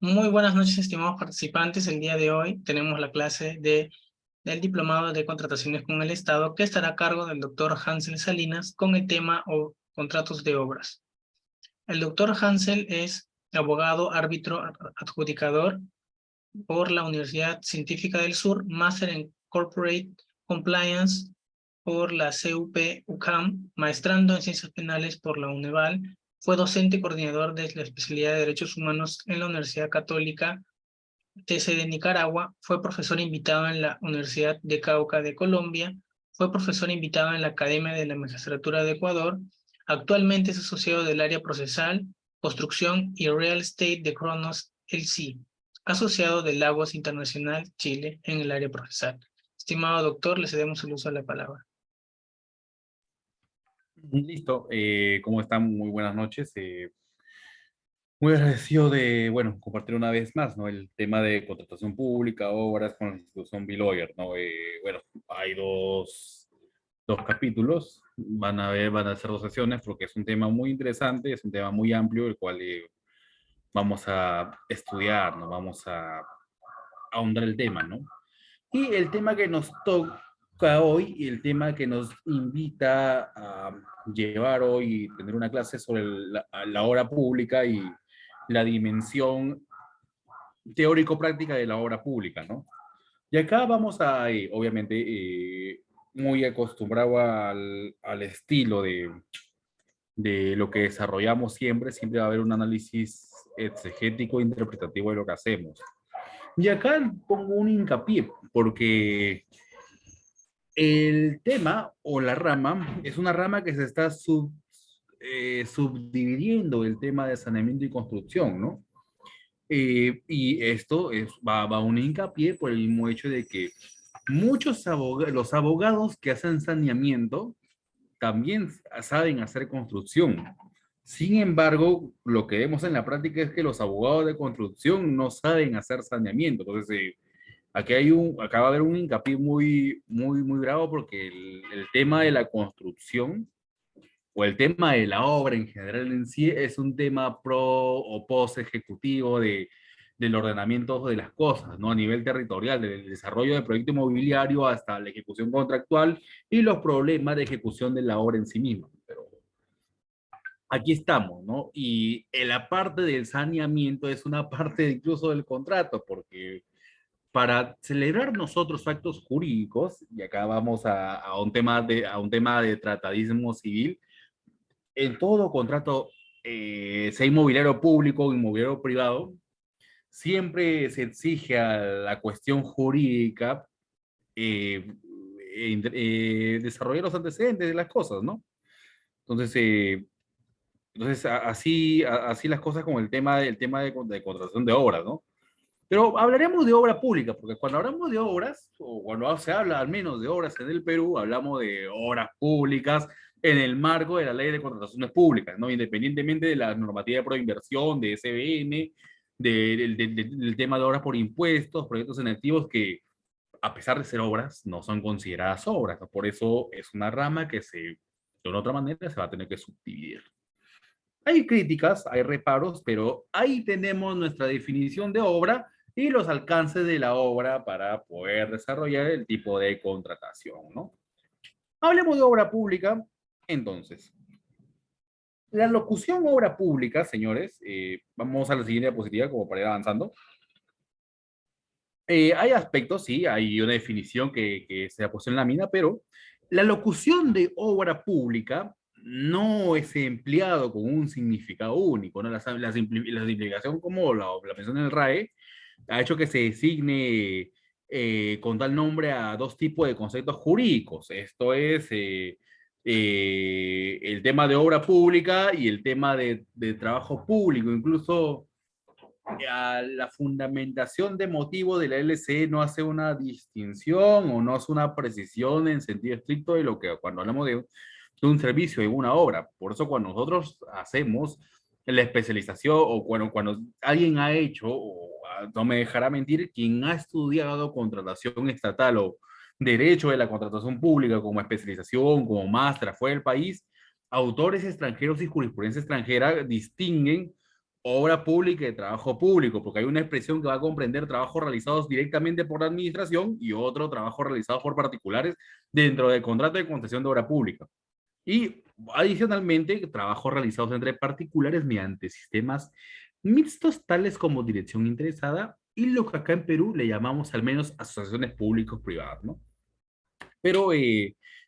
Muy buenas noches, estimados participantes. El día de hoy tenemos la clase del Diplomado de Contrataciones con el Estado, que estará a cargo del doctor Hansel Salinas con el tema o contratos de obras. El doctor Hansel es abogado, árbitro, adjudicador por la Universidad Científica del Sur, Máster en Corporate Compliance por la CUP-UCAM, maestrando en Ciencias Penales por la UNEVAL. Fue docente y coordinador de la especialidad de Derechos Humanos en la Universidad Católica TC de Nicaragua. Fue profesor invitado en la Universidad de Cauca de Colombia. Fue profesor invitado en la Academia de la Magistratura de Ecuador. Actualmente es asociado del área procesal, construcción y real estate de Cronos LC, asociado de Lagos Internacional Chile en el área procesal. Estimado doctor, le cedemos el uso de la palabra. Listo, ¿cómo están? Muy buenas noches. Muy agradecido de, bueno, compartir una vez más, ¿no? El tema de contratación pública, obras con la institución Beloyer, ¿no? Bueno, hay dos capítulos, van a ser dos sesiones porque es un tema muy interesante, es un tema muy amplio, el cual vamos a estudiar, ¿no? Vamos a ahondar el tema, ¿no? Y el tema que nos toca hoy y el tema que nos invita a llevar hoy y tener una clase sobre la obra pública y la dimensión teórico-práctica de la obra pública, ¿no? Y acá vamos a, obviamente, muy acostumbrado al estilo de lo que desarrollamos siempre, siempre va a haber un análisis exegético e interpretativo de lo que hacemos. Y acá pongo un hincapié, porque el tema o la rama es una rama que se está subdividiendo el tema de saneamiento y construcción, ¿no? Y esto va a un hincapié por el mismo hecho de que los abogados que hacen saneamiento también saben hacer construcción. Sin embargo, lo que vemos en la práctica es que los abogados de construcción no saben hacer saneamiento. Entonces, acá va a haber un hincapié muy bravo porque el tema de la construcción o el tema de la obra en general en sí es un tema pro o post ejecutivo del ordenamiento de las cosas, ¿no? A nivel territorial, del desarrollo del proyecto inmobiliario hasta la ejecución contractual y los problemas de ejecución de la obra en sí misma. Pero aquí estamos, ¿no? Y en la parte del saneamiento es una parte incluso del contrato, porque para celebrar nosotros actos jurídicos, y acá vamos a un tema de tratadismo civil, en todo contrato, sea inmobiliario público o inmobiliario privado, siempre se exige a la cuestión jurídica eh, desarrollar los antecedentes de las cosas, ¿no? Entonces, así las cosas con el tema de contratación de obras, ¿no? Pero hablaremos de obra pública, porque cuando hablamos de obras, o cuando se habla al menos de obras en el Perú, hablamos de obras públicas en el marco de la ley de contrataciones públicas, ¿no? Independientemente de la normativa de proinversión, de SBN, del tema de obras por impuestos, proyectos en activos que, a pesar de ser obras, no son consideradas obras, ¿no? Por eso es una rama que de una otra manera se va a tener que subdividir. Hay críticas, hay reparos, pero ahí tenemos nuestra definición de obra y los alcances de la obra para poder desarrollar el tipo de contratación, ¿no? Hablemos de obra pública, entonces. La locución obra pública, señores, vamos a la siguiente diapositiva como para ir avanzando. Hay aspectos, sí, hay una definición que se ha puesto en la mina, pero la locución de obra pública no es empleado con un significado único, ¿no? La simplificación, como la menciona el RAE, ha hecho que se designe con tal nombre a dos tipos de conceptos jurídicos. Esto es el tema de obra pública y el tema de trabajo público. Incluso a la fundamentación de motivo de la LCE no hace una distinción o no hace una precisión en sentido estricto de lo que cuando hablamos de un servicio, de una obra. Por eso cuando nosotros hacemos la especialización o cuando alguien ha hecho, o no me dejará mentir, quien ha estudiado contratación estatal o derecho de la contratación pública como especialización, como máster fuera del país, autores extranjeros y jurisprudencia extranjera distinguen obra pública y trabajo público, porque hay una expresión que va a comprender trabajos realizados directamente por la administración y otro trabajo realizado por particulares dentro del contrato de concesión de obra pública. Y adicionalmente, trabajos realizados entre particulares mediante sistemas mixtos tales como dirección interesada y lo que acá en Perú le llamamos al menos asociaciones públicos-privadas, ¿no? Pero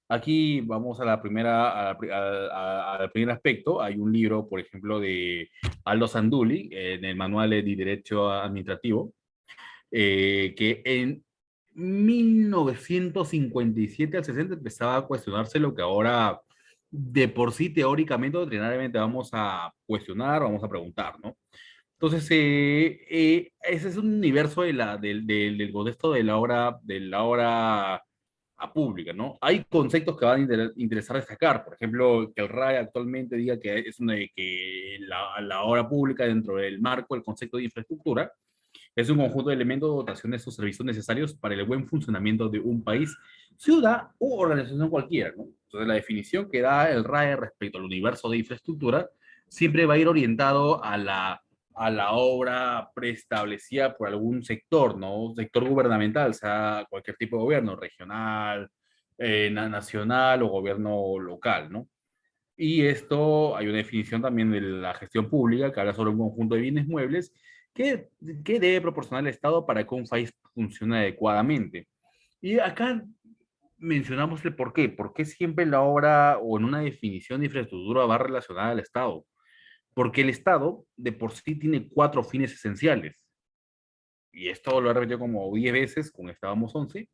aquí vamos a la primera, al primer aspecto. Hay un libro, por ejemplo, de Aldo Sandulli, en el Manual de Derecho Administrativo, que en 1957 al 60 empezaba a cuestionarse lo que ahora de por sí teóricamente o doctrinariamente vamos a cuestionar, vamos a preguntar, ¿no? Entonces, ese es un universo del contexto de la obra a pública, ¿no? Hay conceptos que van a interesar destacar, por ejemplo, que el RAE actualmente diga que es que la obra pública dentro del marco del concepto de infraestructura es un conjunto de elementos, dotaciones o servicios necesarios para el buen funcionamiento de un país, ciudad u organización cualquiera, ¿no? Entonces, la definición que da el RAE respecto al universo de infraestructura siempre va a ir orientado a la obra preestablecida por algún sector, ¿no? Sector gubernamental, sea cualquier tipo de gobierno, regional, nacional o gobierno local, ¿no? Y esto, hay una definición también de la gestión pública que habla sobre un conjunto de bienes muebles que debe proporcionar el Estado para que un país funcione adecuadamente. Y acá mencionamos el por qué. ¿Por qué siempre la obra o en una definición de infraestructura va relacionada al Estado? Porque el Estado de por sí tiene cuatro fines esenciales. Y esto lo he repetido como 10 veces, con estábamos 11.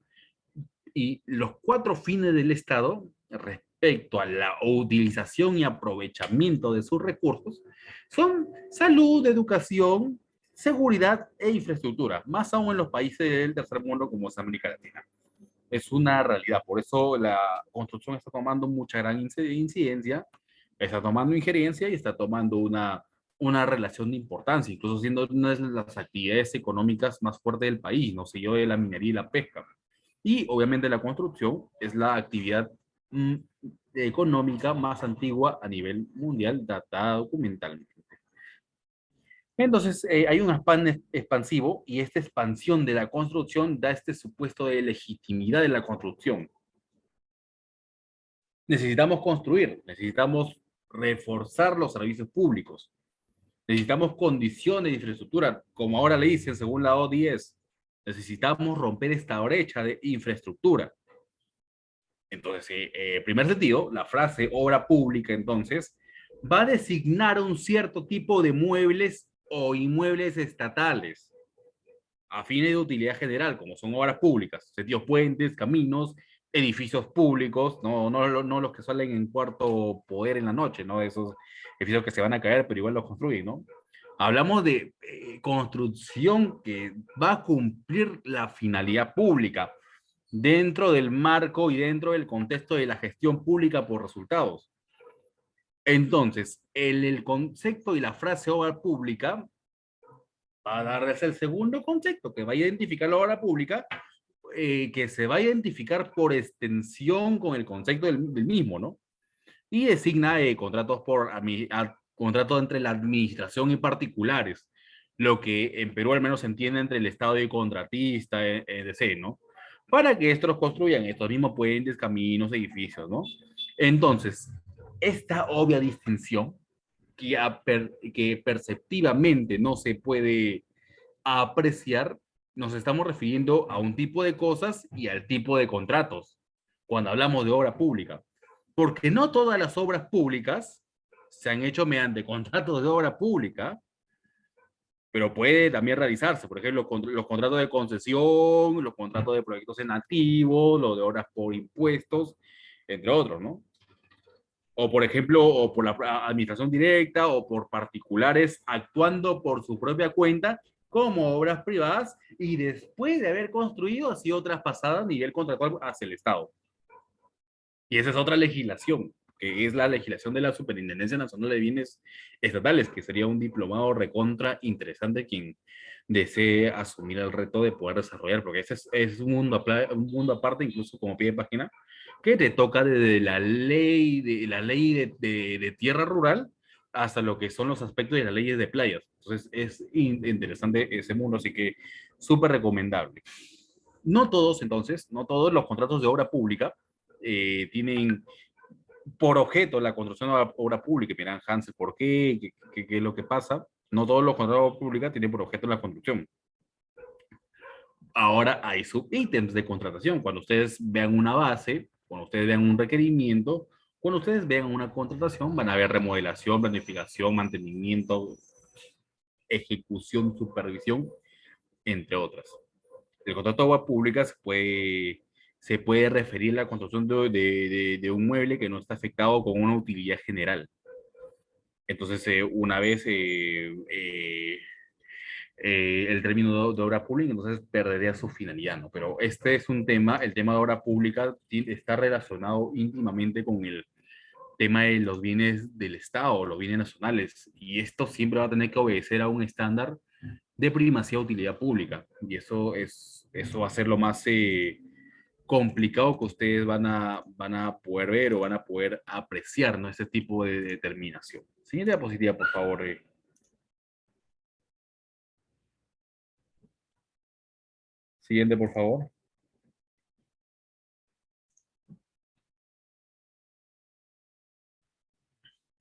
Y los cuatro fines del Estado respecto a la utilización y aprovechamiento de sus recursos son salud, educación, seguridad e infraestructura, más aún en los países del tercer mundo como es América Latina. Es una realidad, por eso la construcción está tomando mucha gran incidencia, está tomando injerencia y está tomando una relación de importancia, incluso siendo una de las actividades económicas más fuertes del país, no sé yo, de la minería y la pesca. Y obviamente la construcción es la actividad mm, económica más antigua a nivel mundial, datada documentalmente. Entonces, hay un afán expansivo y esta expansión de la construcción da este supuesto de legitimidad de la construcción. Necesitamos construir, necesitamos reforzar los servicios públicos, necesitamos condiciones de infraestructura, como ahora le dicen según la ODS, necesitamos romper esta brecha de infraestructura. Entonces, primer sentido, la frase obra pública, entonces, va a designar un cierto tipo de muebles o inmuebles estatales a fines de utilidad general, como son obras públicas, sentidos puentes, caminos, edificios públicos, no los que salen en cuarto poder en la noche, ¿no? Esos edificios que se van a caer, pero igual los construyen, ¿no? Hablamos de construcción que va a cumplir la finalidad pública dentro del marco y dentro del contexto de la gestión pública por resultados. Entonces, el concepto y la frase obra pública va a darles el segundo concepto que va a identificar la obra pública, que se va a identificar por extensión con el concepto del mismo, ¿no? Y designa contratos contratos entre la administración y particulares, lo que en Perú al menos se entiende entre el Estado y el contratista, etc., ¿no? Para que estos construyan estos mismos puentes, caminos, edificios, ¿no? Entonces, esta obvia distinción que perceptivamente no se puede apreciar, nos estamos refiriendo a un tipo de cosas y al tipo de contratos cuando hablamos de obra pública. Porque no todas las obras públicas se han hecho mediante contratos de obra pública, pero puede también realizarse. Por ejemplo, los contratos de concesión, los contratos de proyectos en activo, los de obras por impuestos, entre otros, ¿no? O por ejemplo, o por la administración directa o por particulares actuando por su propia cuenta como obras privadas y después de haber construido ha sido traspasada a nivel contractual hacia el Estado. Y esa es otra legislación, que es la legislación de la Superintendencia Nacional de Bienes Estatales, que sería un diplomado recontra interesante quien desee asumir el reto de poder desarrollar, porque ese es un mundo aparte, incluso como pie de página, que te toca desde la ley de tierra rural hasta lo que son los aspectos de las leyes de playas. Entonces es interesante ese mundo, así que súper recomendable. No todos, entonces, no todos los contratos de obra pública tienen por objeto la construcción de obra pública. Miran, Hansel, ¿por qué? ¿Qué es lo que pasa? No todos los contratos de obra pública tienen por objeto la construcción. Ahora hay subítems de contratación. Cuando ustedes vean una base, cuando ustedes vean un requerimiento, cuando ustedes vean una contratación, van a ver remodelación, planificación, mantenimiento, ejecución, supervisión, entre otras. El contrato de obra pública se puede referir a la construcción de un mueble que no está afectado con una utilidad general. Entonces, una vez el término de obra pública, entonces perdería su finalidad, ¿no? Pero este es un tema, el tema de obra pública está relacionado íntimamente con el tema de los bienes del Estado, los bienes nacionales, y esto siempre va a tener que obedecer a un estándar de primacía de utilidad pública, y eso va a ser lo más complicado que ustedes van a poder ver o van a poder apreciar, ¿no? Este tipo de determinación. Siguiente diapositiva, por favor. Siguiente, por favor.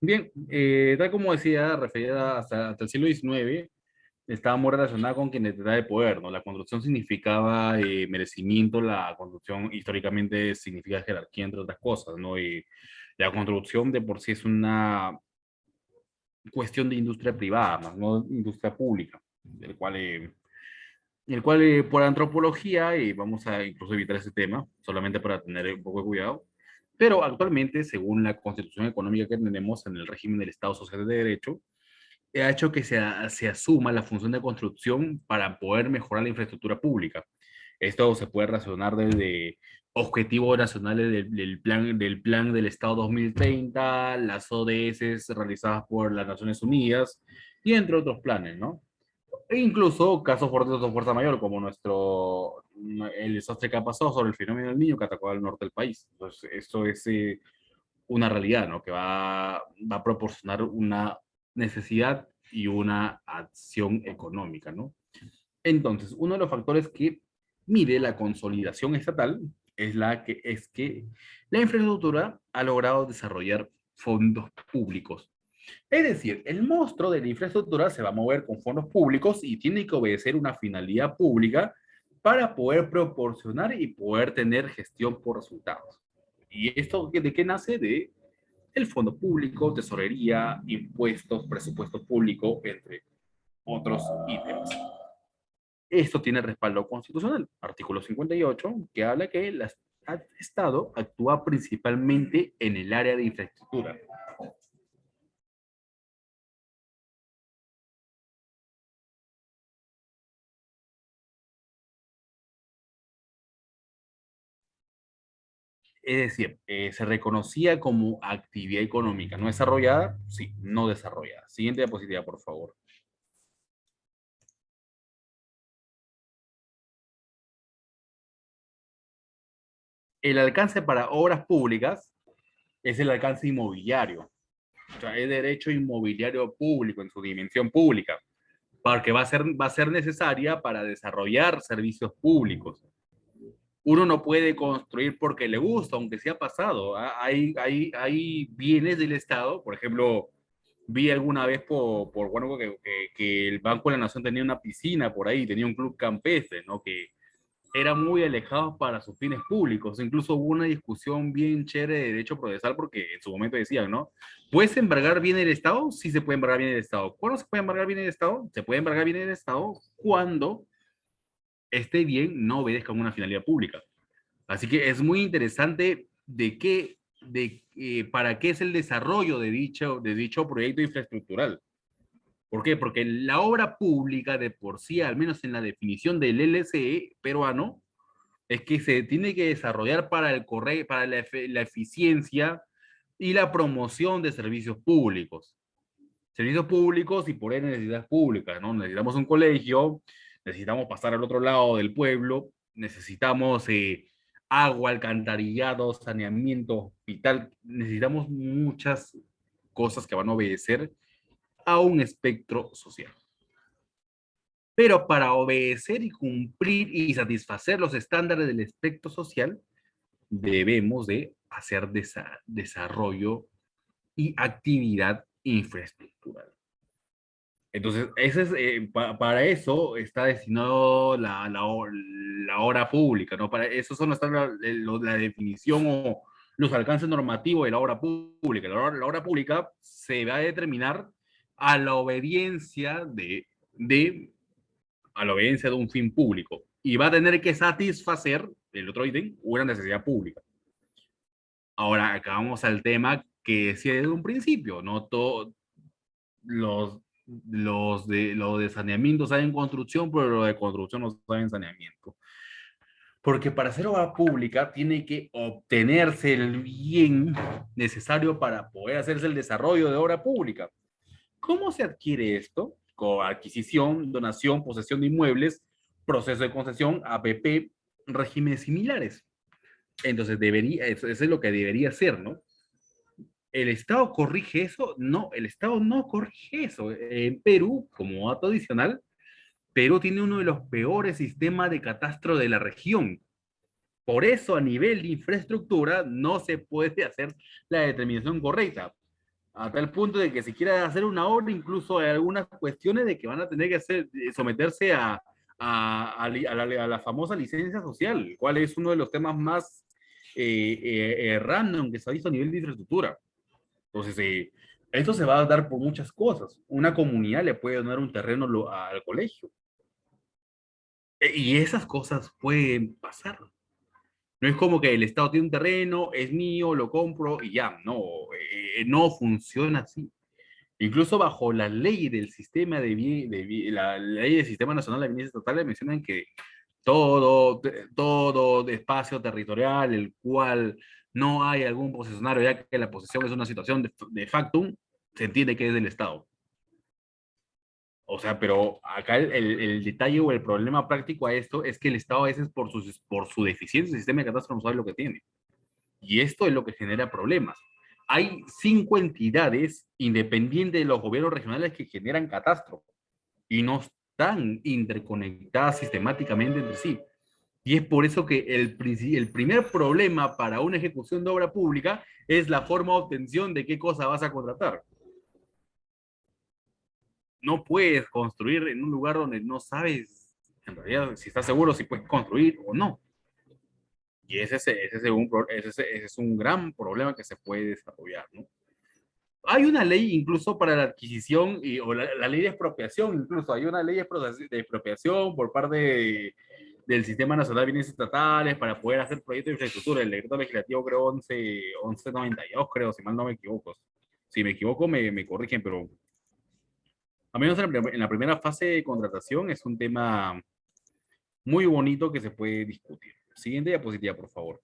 Bien, tal como decía, referida hasta el siglo XIX, estaba muy relacionada con quien detenía de poder, ¿no? La construcción significaba merecimiento, la construcción históricamente significa jerarquía, entre otras cosas, ¿no? Y la construcción de por sí es una cuestión de industria privada, más no industria pública, el cual por antropología, y vamos a incluso evitar ese tema, solamente para tener un poco de cuidado, pero actualmente, según la constitución económica que tenemos en el régimen del Estado Social de Derecho, ha hecho que se asuma la función de construcción para poder mejorar la infraestructura pública. Esto se puede razonar desde objetivos nacionales del plan del Estado 2030, las ODS realizadas por las Naciones Unidas y entre otros planes, ¿no? E incluso casos fuertes de fuerza mayor, como el desastre que ha pasado sobre el fenómeno del niño que atacó al norte del país. Entonces, esto es una realidad, ¿no? Que va a proporcionar una necesidad y una acción económica, ¿no? Entonces, uno de los factores que mide la consolidación estatal es que la infraestructura ha logrado desarrollar fondos públicos. Es decir, el monstruo de la infraestructura se va a mover con fondos públicos y tiene que obedecer una finalidad pública para poder proporcionar y poder tener gestión por resultados. ¿Y esto de qué nace? De el fondo público, tesorería, impuestos, presupuesto público, entre otros ítems. Esto tiene respaldo constitucional, artículo 58, que habla que el Estado actúa principalmente en el área de infraestructura. Es decir, se reconocía como actividad económica no desarrollada, sí, no desarrollada. Siguiente diapositiva, por favor. El alcance para obras públicas es el alcance inmobiliario. O sea, es derecho inmobiliario público en su dimensión pública, porque va a ser necesaria para desarrollar servicios públicos. Uno no puede construir porque le gusta, aunque sea pasado. Hay bienes del Estado, por ejemplo, vi alguna vez bueno, que el Banco de la Nación tenía una piscina por ahí, tenía un club campestre, ¿no? Que eran muy alejados para sus fines públicos. Incluso hubo una discusión bien chévere de derecho procesal porque en su momento decían, ¿no? ¿Puedes embargar bien el Estado? Sí se puede embargar bien el Estado. ¿Cuándo se puede embargar bien el Estado? Se puede embargar bien el Estado cuando este bien no obedezca a una finalidad pública. Así que es muy interesante para qué es el desarrollo de dicho proyecto infraestructural. ¿Por qué? Porque la obra pública de por sí, al menos en la definición del LCE peruano, es que se tiene que desarrollar para la eficiencia y la promoción de servicios públicos. Servicios públicos y por ende necesidades públicas, ¿no? Necesitamos un colegio, necesitamos pasar al otro lado del pueblo, necesitamos agua, alcantarillado, saneamiento, hospital, necesitamos muchas cosas que van a obedecer a un espectro social. Pero para obedecer y cumplir y satisfacer los estándares del espectro social, debemos de hacer desarrollo y actividad infraestructural. Entonces, ese es, para eso está destinado la obra pública, ¿no? Para eso son la definición o los alcances normativos de la obra pública. La obra pública se va a determinar a la obediencia a la obediencia de un fin público y va a tener que satisfacer, el otro ítem, una necesidad pública. Ahora, acá vamos al tema que decía desde un principio, no todos los de saneamiento saben construcción, pero los de construcción no saben saneamiento. Porque para hacer obra pública tiene que obtenerse el bien necesario para poder hacerse el desarrollo de obra pública. ¿Cómo se adquiere esto? Con adquisición, donación, posesión de inmuebles, proceso de concesión, APP, regímenes similares. Entonces, eso es lo que debería ser, ¿no? ¿El Estado corrige eso? No, el Estado no corrige eso. En Perú, como dato adicional, Perú tiene uno de los peores sistemas de catastro de la región. Por eso, a nivel de infraestructura, no se puede hacer la determinación correcta. A tal punto de que si quiere hacer una obra, incluso hay algunas cuestiones de que van a tener que someterse a la famosa licencia social, cual es uno de los temas más random que se ha visto a nivel de infraestructura. Entonces, esto se va a dar por muchas cosas. Una comunidad le puede donar un terreno al colegio. Y esas cosas pueden pasar. No es como que el Estado tiene un terreno, es mío, lo compro y ya. No, no funciona así. Incluso bajo la ley del sistema la ley del Sistema Nacional de Bienes Estatales mencionan que todo espacio territorial el cual no hay algún posesionario, ya que la posesión es una situación de facto, se entiende que es del Estado. O sea, pero acá el detalle o el problema práctico a esto es que el Estado a veces por su deficiencia el sistema de catastro no sabe lo que tiene. Y esto es lo que genera problemas. Hay 5 entidades independientes de los gobiernos regionales que generan catastro y no están interconectadas sistemáticamente entre sí. Y es por eso que el primer problema para una ejecución de obra pública es la forma de obtención de qué cosa vas a contratar. No puedes construir en un lugar donde no sabes, en realidad, si estás seguro si puedes construir o no. Y ese es un gran problema que se puede desarrollar, ¿no? Hay una ley incluso para la adquisición o la ley de expropiación, incluso hay una ley de expropiación por parte del Sistema Nacional de Bienes Estatales para poder hacer proyectos de infraestructura. El decreto legislativo creo 1192, creo, si mal no me equivoco. Si me equivoco me corrigen, pero a menos en la primera fase de contratación es un tema muy bonito que se puede discutir. Siguiente diapositiva, por favor.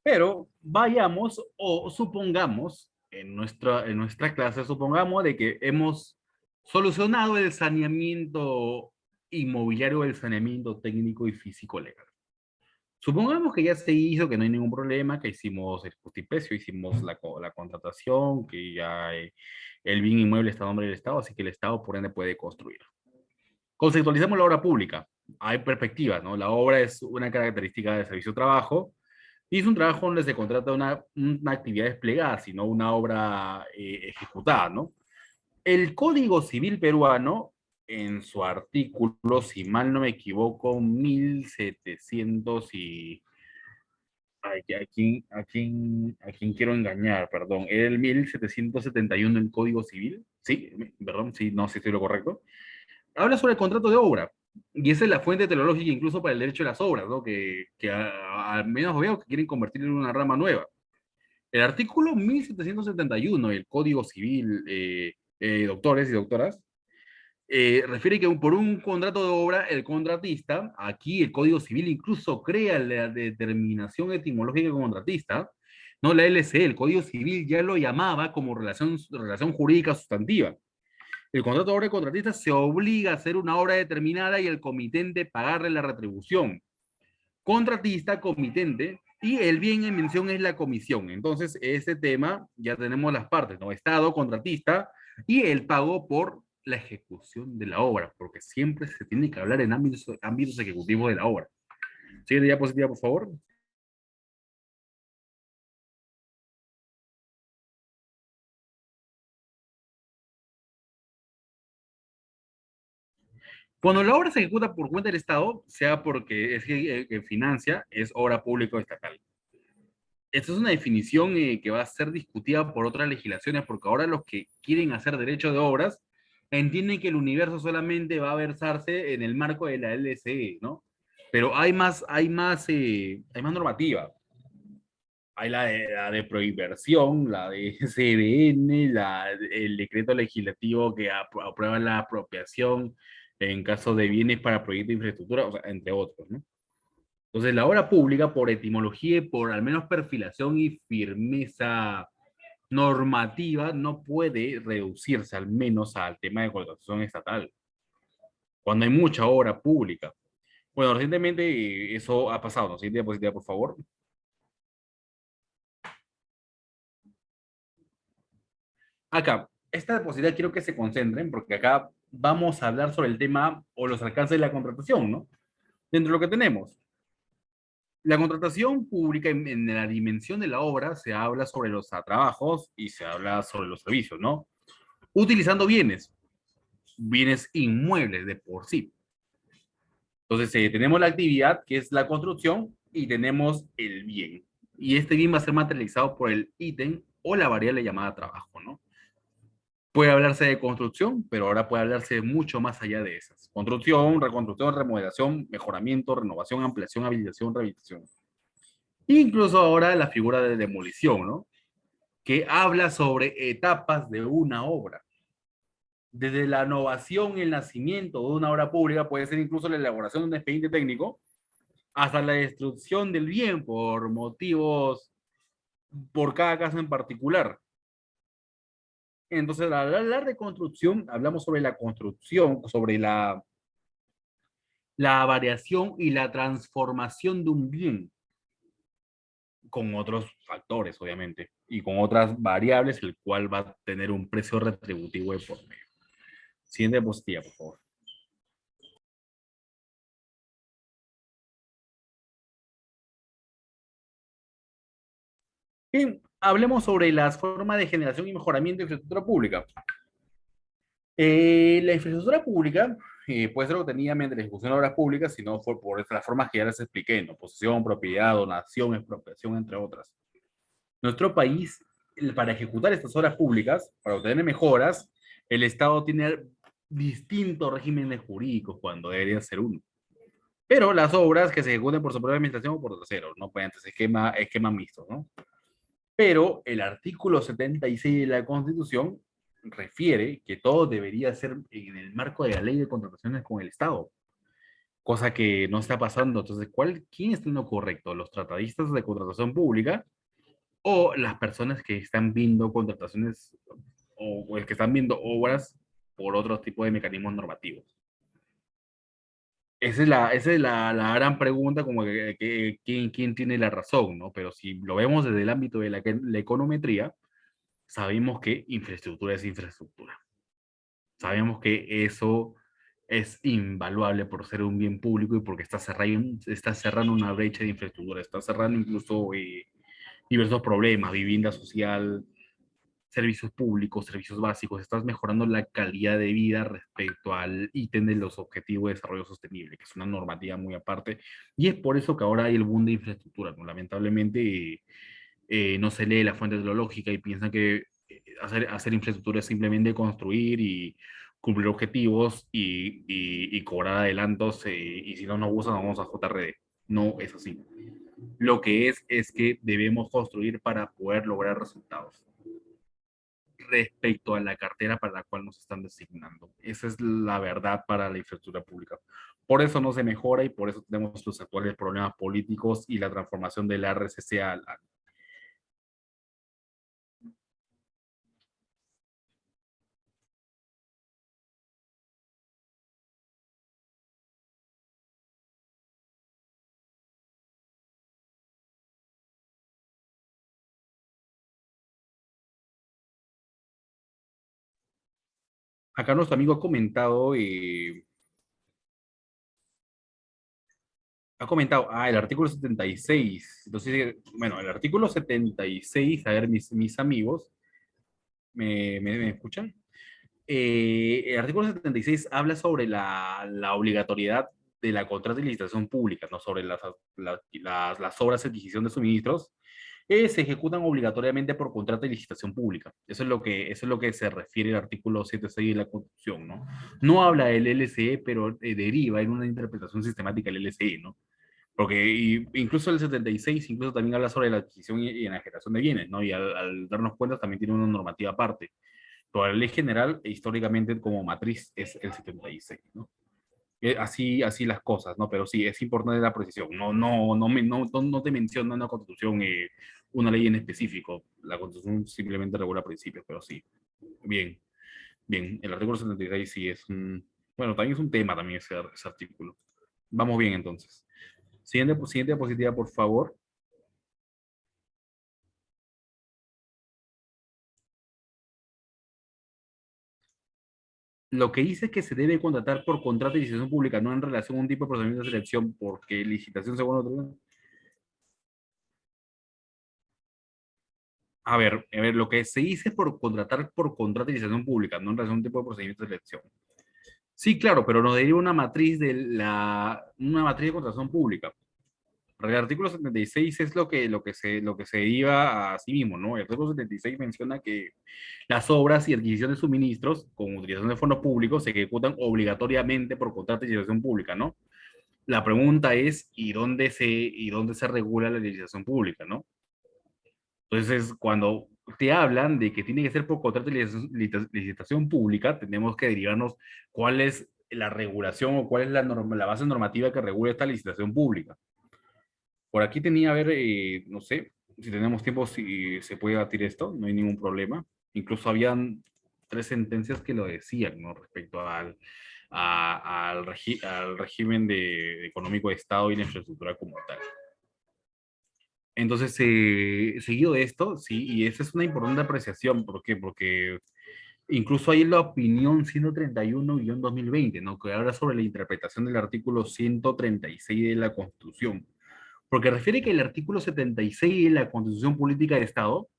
Pero vayamos o supongamos, en nuestra clase, supongamos de que hemos solucionado el saneamiento inmobiliario, el saneamiento técnico y físico legal. Supongamos que ya se hizo, que no hay ningún problema, que hicimos el justiprecio, hicimos la contratación, que ya el bien inmueble está a nombre del Estado, así que el Estado por ende puede construir. Conceptualizamos la obra pública. Hay perspectivas, ¿no? La obra es una característica del servicio de trabajo, y es un trabajo donde se contrata una actividad desplegada, sino una obra ejecutada, ¿no? El Código Civil peruano, en su artículo, si mal no me equivoco, 1700 y... ¿A quién quiero engañar? Perdón, era el 1771 el Código Civil, ¿sí? Perdón, sí, no sé si estoy lo correcto. Habla sobre el contrato de obra. Y esa es la fuente teológica incluso para el derecho de las obras, ¿no? Que al menos veo que quieren convertirlo en una rama nueva. El artículo 1771 del Código Civil, doctores y doctoras, refiere que por un contrato de obra, el contratista, aquí el Código Civil incluso crea la determinación etimológica de contratista, no la LC, el Código Civil ya lo llamaba como relación jurídica sustantiva. El contrato de obra de contratista se obliga a hacer una obra determinada y el comitente pagarle la retribución. Contratista, comitente, Y el bien en mención es la comisión. Entonces, este tema ya tenemos las partes, ¿no? Estado, contratista y el pago por la ejecución de la obra, porque siempre se tiene que hablar en ámbitos ejecutivos de la obra. Siguiente diapositiva, por favor. Cuando la obra se ejecuta por cuenta del Estado, sea porque es que financia, es obra pública o estatal. Esta es una definición que va a ser discutida por otras legislaciones, porque ahora los que quieren hacer derecho de obras entienden que el universo solamente va a versarse en el marco de la LCE, ¿no? Pero hay más normativa. Hay la de prohibición, la de CDN, el decreto legislativo que aprueba la apropiación en caso de bienes para proyectos de infraestructura, o sea, entre otros, ¿no? Entonces, la obra pública, por etimología y por al menos perfilación y firmeza normativa, no puede reducirse al menos al tema de contratación estatal, cuando hay mucha obra pública. Bueno, recientemente eso ha pasado, ¿no? Siguiente diapositiva, por favor. Acá, esta diapositiva quiero que se concentren porque acá vamos a hablar sobre el tema o los alcances de la contratación, ¿no? Dentro de lo que tenemos. La contratación pública en la dimensión de la obra se habla sobre los trabajos y se habla sobre los servicios, ¿no? Utilizando bienes inmuebles de por sí. Entonces, tenemos la actividad que es la construcción y tenemos el bien. Y este bien va a ser materializado por el ítem o la variable llamada trabajo, ¿no? Puede hablarse de construcción, pero ahora puede hablarse de mucho más allá de esas. Construcción, reconstrucción, remodelación, mejoramiento, renovación, ampliación, habilitación, rehabilitación. Incluso ahora la figura de demolición, ¿no? Que habla sobre etapas de una obra. Desde la innovación y el nacimiento de una obra pública, puede ser incluso la elaboración de un expediente técnico, hasta la destrucción del bien por motivos, por cada caso en particular. Entonces, al hablar de construcción, hablamos sobre la construcción, sobre la variación y la transformación de un bien, con otros factores, obviamente, y con otras variables, el cual va a tener un precio retributivo de por medio. Siguiente diapositiva, por favor. Bien, hablemos sobre las formas de generación y mejoramiento de infraestructura pública. La infraestructura pública puede ser obtenida mediante la ejecución de obras públicas, si no fue por las formas que ya les expliqué, ¿no? Posesión, propiedad, donación, expropiación, entre otras. Nuestro país, para ejecutar estas obras públicas, para obtener mejoras, el Estado tiene distintos regímenes jurídicos cuando debería ser uno. Pero las obras que se ejecuten por su propia administración o por terceros, no pueden ser esquema mixtos, ¿no? Pero el artículo 76 de la Constitución refiere que todo debería ser en el marco de la ley de contrataciones con el Estado, cosa que no está pasando. Entonces, ¿quién está en lo correcto? ¿Los tratadistas de contratación pública o las personas que están viendo contrataciones o que están viendo obras por otro tipo de mecanismos normativos? Esa es la gran pregunta, como ¿quién tiene la razón, ¿no? Pero si lo vemos desde el ámbito de la econometría, sabemos que infraestructura es infraestructura. Sabemos que eso es invaluable por ser un bien público y porque está cerrando una brecha de infraestructura, está cerrando incluso diversos problemas, vivienda social, servicios públicos, servicios básicos, estás mejorando la calidad de vida respecto al ítem de los objetivos de desarrollo sostenible, que es una normativa muy aparte, y es por eso que ahora hay el boom de infraestructura, ¿no? Lamentablemente no se lee la fuente de la lógica y piensan que hacer infraestructura es simplemente construir y cumplir objetivos y cobrar adelantos y si no nos gustan vamos a JRD. No es así. Lo que es que debemos construir para poder lograr resultados respecto a la cartera para la cual nos están designando. Esa es la verdad para la infraestructura pública. Por eso no se mejora y por eso tenemos los actuales problemas políticos y la transformación del RCC al acá nuestro amigo ha comentado, el artículo 76. Entonces, bueno, el artículo 76, a ver, mis amigos, ¿me escuchan? El artículo 76 habla sobre la obligatoriedad de la contrata y licitación pública, ¿no? Sobre las obras de adquisición de suministros que se ejecutan obligatoriamente por contrato y licitación pública. Eso es lo que se refiere el artículo 76 de la Constitución, ¿no? No habla del LCE, pero deriva en una interpretación sistemática del LCE, ¿no? Porque incluso el 76 incluso también habla sobre la adquisición y enajenación de bienes, ¿no? Y al darnos cuenta también tiene una normativa aparte. Pero la ley general, históricamente, como matriz, es el 76, ¿no? Así las cosas, ¿no? Pero sí, es importante la precisión. No te menciona en la Constitución una ley en específico. La Constitución simplemente regula principios, pero sí. Bien, bien. El artículo 76 sí es un... Bueno, también es un tema también ese artículo. Vamos bien, entonces. Siguiente diapositiva, por favor. Lo que dice es que se debe contratar por contrato de licitación pública, no en relación a un tipo de procedimiento de selección, porque licitación según otro... A ver, lo que se dice es por contratar por contrato de licitación pública, no en relación a un tipo de procedimiento de selección. Sí, claro, pero nos deriva una matriz de contratación pública. El artículo 76 es lo que se deriva a sí mismo, ¿no? El artículo 76 menciona que las obras y adquisición de suministros con utilización de fondos públicos se ejecutan obligatoriamente por contrato de licitación pública, ¿no? La pregunta es, ¿y dónde se regula la licitación pública, ¿no? Entonces, cuando te hablan de que tiene que ser por contrato de licitación pública, tenemos que derivarnos cuál es la regulación o cuál es la base normativa que regula esta licitación pública. Por aquí tenía, a ver, no sé, si tenemos tiempo, si se puede debatir esto, no hay ningún problema. Incluso habían tres sentencias que lo decían, ¿no? Respecto al régimen económico de Estado y la infraestructura como tal. Entonces, seguido de esto, sí, y esa es una importante apreciación. ¿Por qué? Porque incluso hay la opinión 131-2020, ¿no? Que habla sobre la interpretación del artículo 136 de la Constitución. Porque refiere que el artículo 76 de la Constitución Política de Estado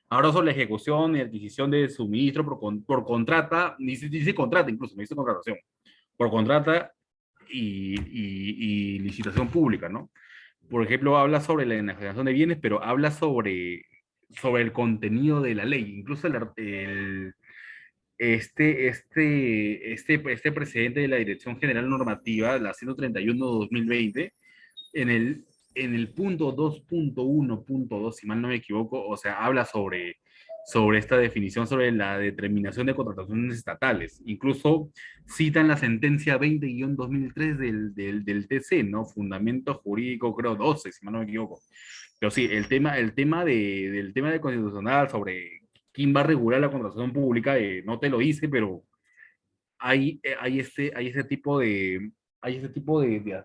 habla sobre la ejecución y adquisición de suministro por contrata, dice contrata incluso, no dice contratación, por contrata y licitación pública, ¿no? Por ejemplo, habla sobre la enajenación de bienes, pero habla sobre el contenido de la ley. Incluso este presidente de la Dirección General Normativa, la 131-2020, en el punto 2.1.2, si mal no me equivoco, o sea, habla sobre esta definición, sobre la determinación de contrataciones estatales. Incluso citan la sentencia 20-2003 del TC, ¿no? Fundamento jurídico, creo, 12, si mal no me equivoco. Pero sí, del tema de constitucional sobre quién va a regular la contratación pública, no te lo dice, pero hay ese tipo de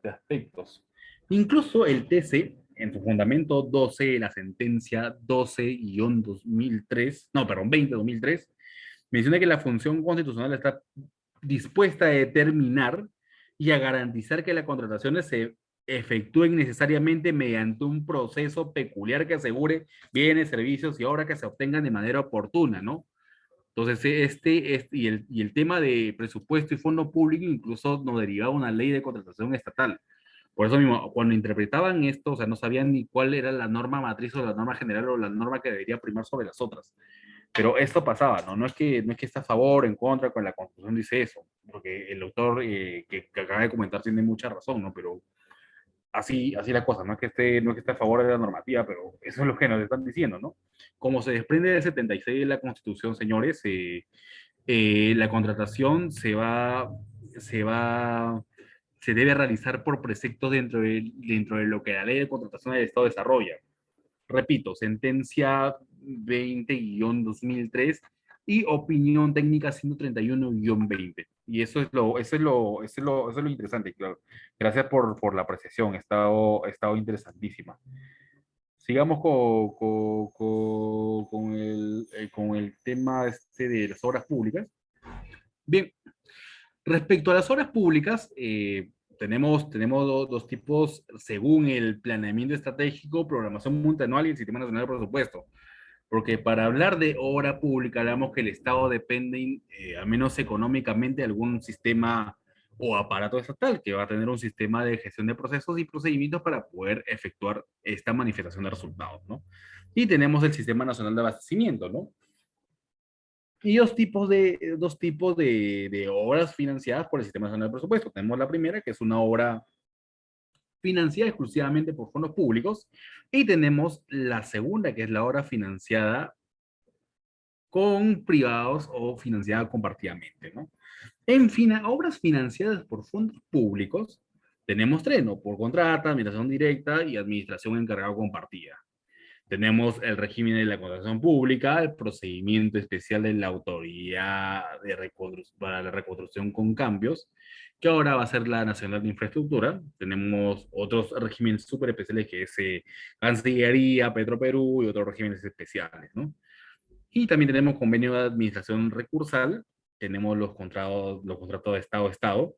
aspectos. Incluso el TC, en su fundamento 12 de la sentencia 12-2003, no, perdón, 20-2003, menciona que la función constitucional está dispuesta a determinar y a garantizar que las contrataciones se efectúen necesariamente mediante un proceso peculiar que asegure bienes, servicios y obras que se obtengan de manera oportuna, ¿no? Entonces, y el tema de presupuesto y fondo público incluso nos derivaba una ley de contratación estatal. Por eso mismo, cuando interpretaban esto, o sea, no sabían ni cuál era la norma matriz o la norma general o la norma que debería primar sobre las otras. Pero esto pasaba, ¿no? No es que está a favor o en contra, con la Constitución dice eso, porque el autor que acaba de comentar tiene mucha razón, ¿no? Pero así la cosa, no es que esté a favor de la normativa, pero eso es lo que nos están diciendo, ¿no? Como se desprende del 76 de la Constitución, señores, la contratación se debe realizar por preceptos dentro de lo que la ley de contratación del Estado desarrolla. Repito, sentencia 20-2003 y opinión técnica 131-20. Y eso es lo interesante, claro. Gracias por la apreciación, ha estado interesantísima. Sigamos con el tema de las obras públicas. Bien, respecto a las obras públicas, tenemos dos tipos según el planeamiento estratégico, programación multianual y el Sistema Nacional de Presupuesto. Porque para hablar de obra pública, hablamos que el Estado depende, al menos económicamente, de algún sistema o aparato estatal que va a tener un sistema de gestión de procesos y procedimientos para poder efectuar esta manifestación de resultados, ¿no? Y tenemos el Sistema Nacional de Abastecimiento, ¿no? Y dos tipos de obras financiadas por el Sistema Nacional de Presupuesto. Tenemos la primera, que es una obra financiada exclusivamente por fondos públicos, y tenemos la segunda, que es la obra financiada con privados o financiada compartidamente, ¿no? En fin, obras financiadas por fondos públicos, tenemos tres, ¿no? Por contrata, administración directa y administración encargada compartida. Tenemos el régimen de la contratación pública, el procedimiento especial de la autoridad para la reconstrucción con cambios, que ahora va a ser la Nacional de Infraestructura. Tenemos otros regímenes súper especiales que es Cancillería, Petroperú y otros regímenes especiales, ¿no? Y también tenemos convenio de administración recursal, tenemos los contratos de Estado a Estado,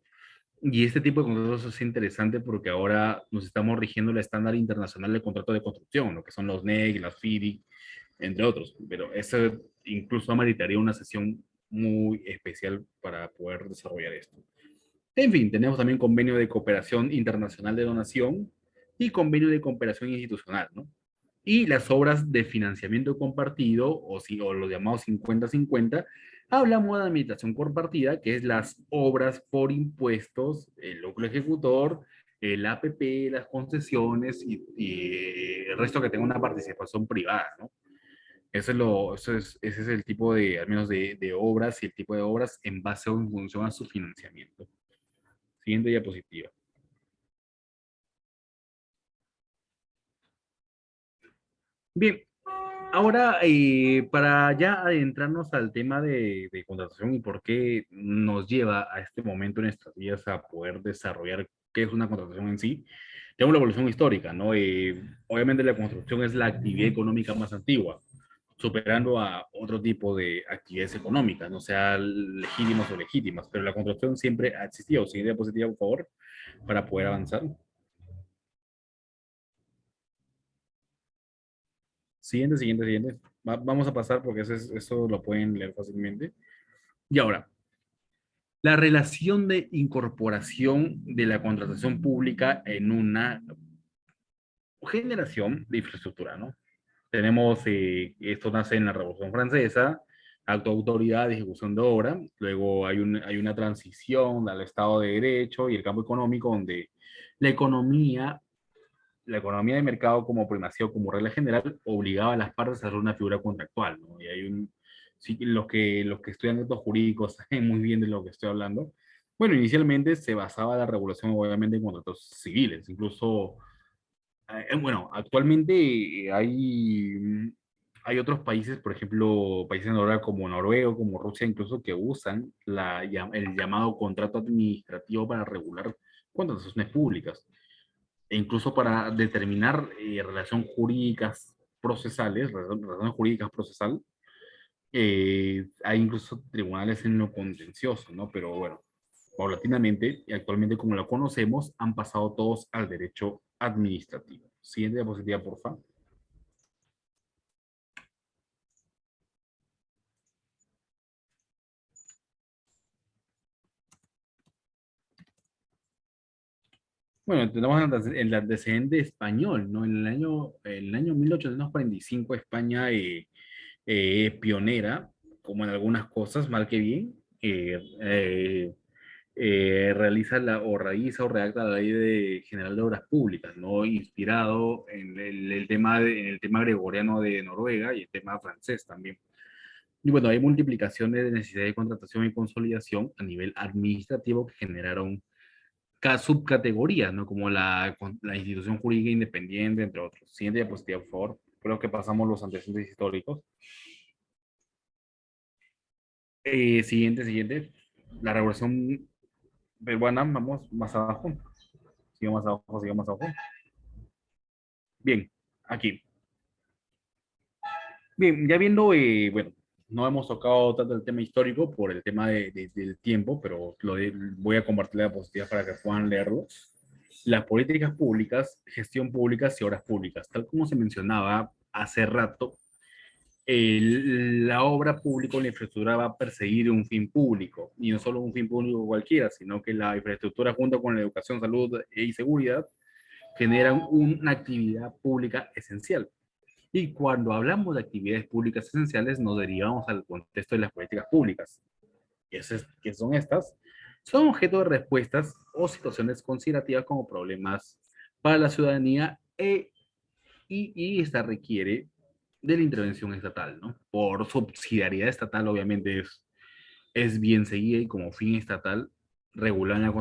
y este tipo de contratos es interesante porque ahora nos estamos rigiendo el estándar internacional de contrato de construcción, lo que son los NEC, las FIDIC, entre otros, pero eso incluso ameritaría una sesión muy especial para poder desarrollar esto. En fin, tenemos también convenio de cooperación internacional de donación y convenio de cooperación institucional, ¿no? Y las obras de financiamiento compartido, o los llamados 50-50, hablamos de administración compartida, que es las obras por impuestos, el núcleo ejecutor, el APP, las concesiones y el resto que tenga una participación privada, ¿no? Ese es el tipo de, al menos de obras y el tipo de obras en base o en función a su financiamiento. Siguiente diapositiva. Bien, ahora, para ya adentrarnos al tema de contratación y por qué nos lleva a este momento en nuestras vidas a poder desarrollar qué es una contratación en sí, tenemos la evolución histórica, ¿no? Obviamente la construcción es la actividad económica más antigua, superando a otro tipo de actividades económicas, no sean legítimas o legítimas, pero la construcción siempre ha existido. Siguiente diapositiva, por favor, para poder avanzar. Siguiente. Vamos a pasar porque eso lo pueden leer fácilmente. Y ahora, la relación de incorporación de la contratación pública en una generación de infraestructura, ¿no? Tenemos, esto nace en la Revolución Francesa, acto de autoridad de ejecución de obra, luego hay una transición al Estado de Derecho y el campo económico donde la economía, la economía de mercado como primacía o como regla general obligaba a las partes a hacer una figura contractual, ¿no? Y sí, los que estudian estos jurídicos saben muy bien de lo que estoy hablando. Bueno, inicialmente se basaba la regulación obviamente en contratos civiles, incluso, bueno, actualmente hay otros países, por ejemplo, países en Noruega como Noruega, como Rusia, incluso que usan el llamado contrato administrativo para regular contrataciones públicas e incluso para determinar relaciones jurídicas procesales, relaciones jurídicas procesal, hay incluso tribunales en lo contencioso, ¿no? Pero bueno, paulatinamente y actualmente como lo conocemos, han pasado todos al derecho administrativo. Siguiente diapositiva, por favor. Bueno, tenemos el antecedente español, ¿no? En el año 1845 España pionera, como en algunas cosas, mal que bien, realiza o realiza o redacta la Ley General de Obras Públicas, ¿no? Inspirado en el tema gregoriano de Noruega y el tema francés también. Y bueno, hay multiplicaciones de necesidad de contratación y consolidación a nivel administrativo que generaron subcategorías, ¿no? Como la institución jurídica independiente, entre otros. Siguiente diapositiva, por favor. Creo que pasamos los antecedentes históricos. Siguiente. La revolución peruana, vamos más abajo. Sigue más abajo. Bien, aquí. Bien, ya viendo, bueno, no hemos tocado tanto el tema histórico por el tema del tiempo, pero voy a compartir la diapositiva para que puedan leerlo. Las políticas públicas, gestión pública y obras públicas. Tal como se mencionaba hace rato, la obra pública o la infraestructura va a perseguir un fin público, y no solo un fin público cualquiera, sino que la infraestructura junto con la educación, salud y seguridad generan una actividad pública esencial. Y cuando hablamos de actividades públicas esenciales, nos derivamos al contexto de las políticas públicas. ¿Qué son estas? Son objeto de respuestas o situaciones considerativas como problemas para la ciudadanía y esta requiere de la intervención estatal, ¿no? Por subsidiariedad estatal, obviamente es bien seguida y como fin estatal, regular en la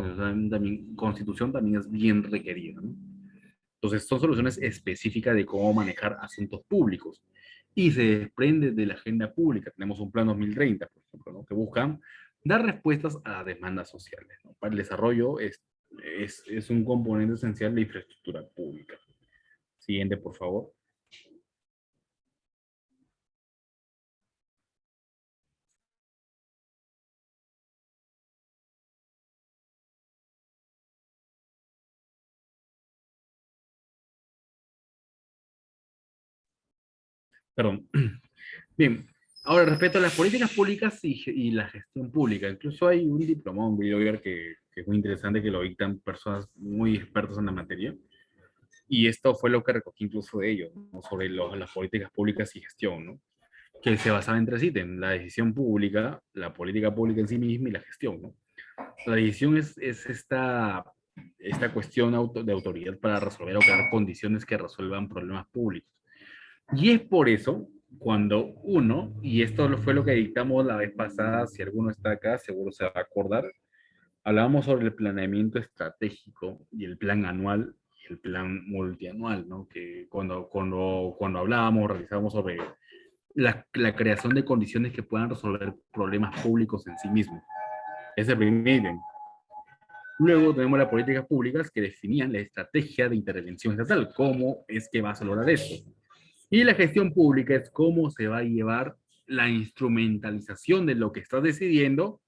Constitución también es bien requerida, ¿no? Entonces, son soluciones específicas de cómo manejar asuntos públicos y se desprende de la agenda pública. Tenemos un plan 2030, por ejemplo, ¿no? Que buscan dar respuestas a las demandas sociales, ¿no? Para el desarrollo es un componente esencial de infraestructura pública. Siguiente, por favor. Perdón. Bien, ahora respecto a las políticas públicas y la gestión pública, incluso hay un diplomado, un video que es muy interesante, que lo dictan personas muy expertas en la materia, y esto fue lo que recogí incluso de ellos, ¿no? Sobre las políticas públicas y gestión, ¿no? Que se basaba en tres ítems: la decisión pública, la política pública en sí misma y la gestión, ¿no? La decisión es esta cuestión de autoridad para resolver o crear condiciones que resuelvan problemas públicos. Y es por eso cuando uno, y esto fue lo que dictamos la vez pasada, si alguno está acá, seguro se va a acordar, hablábamos sobre el planeamiento estratégico y el plan anual y el plan multianual, ¿no? Que cuando hablábamos, realizábamos sobre la creación de condiciones que puedan resolver problemas públicos en sí mismos. Ese es el primer ítem. Luego tenemos las políticas públicas que definían la estrategia de intervención estatal, cómo es que vas a lograr esto. Y la gestión pública es cómo se va a llevar la instrumentalización de lo que estás decidiendo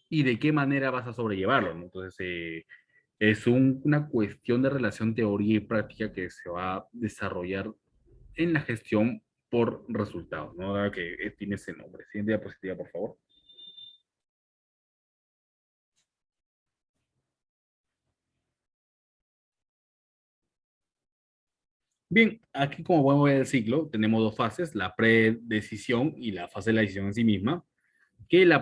y de qué manera vas a sobrellevarlo, ¿no? Entonces, es una cuestión de relación teoría y práctica que se va a desarrollar en la gestión por resultados, ¿no? Dado que tiene ese nombre. Siguiente diapositiva, por favor. Bien, aquí como podemos ver el ciclo, tenemos dos fases, la predecisión y la fase de la decisión en sí misma, que la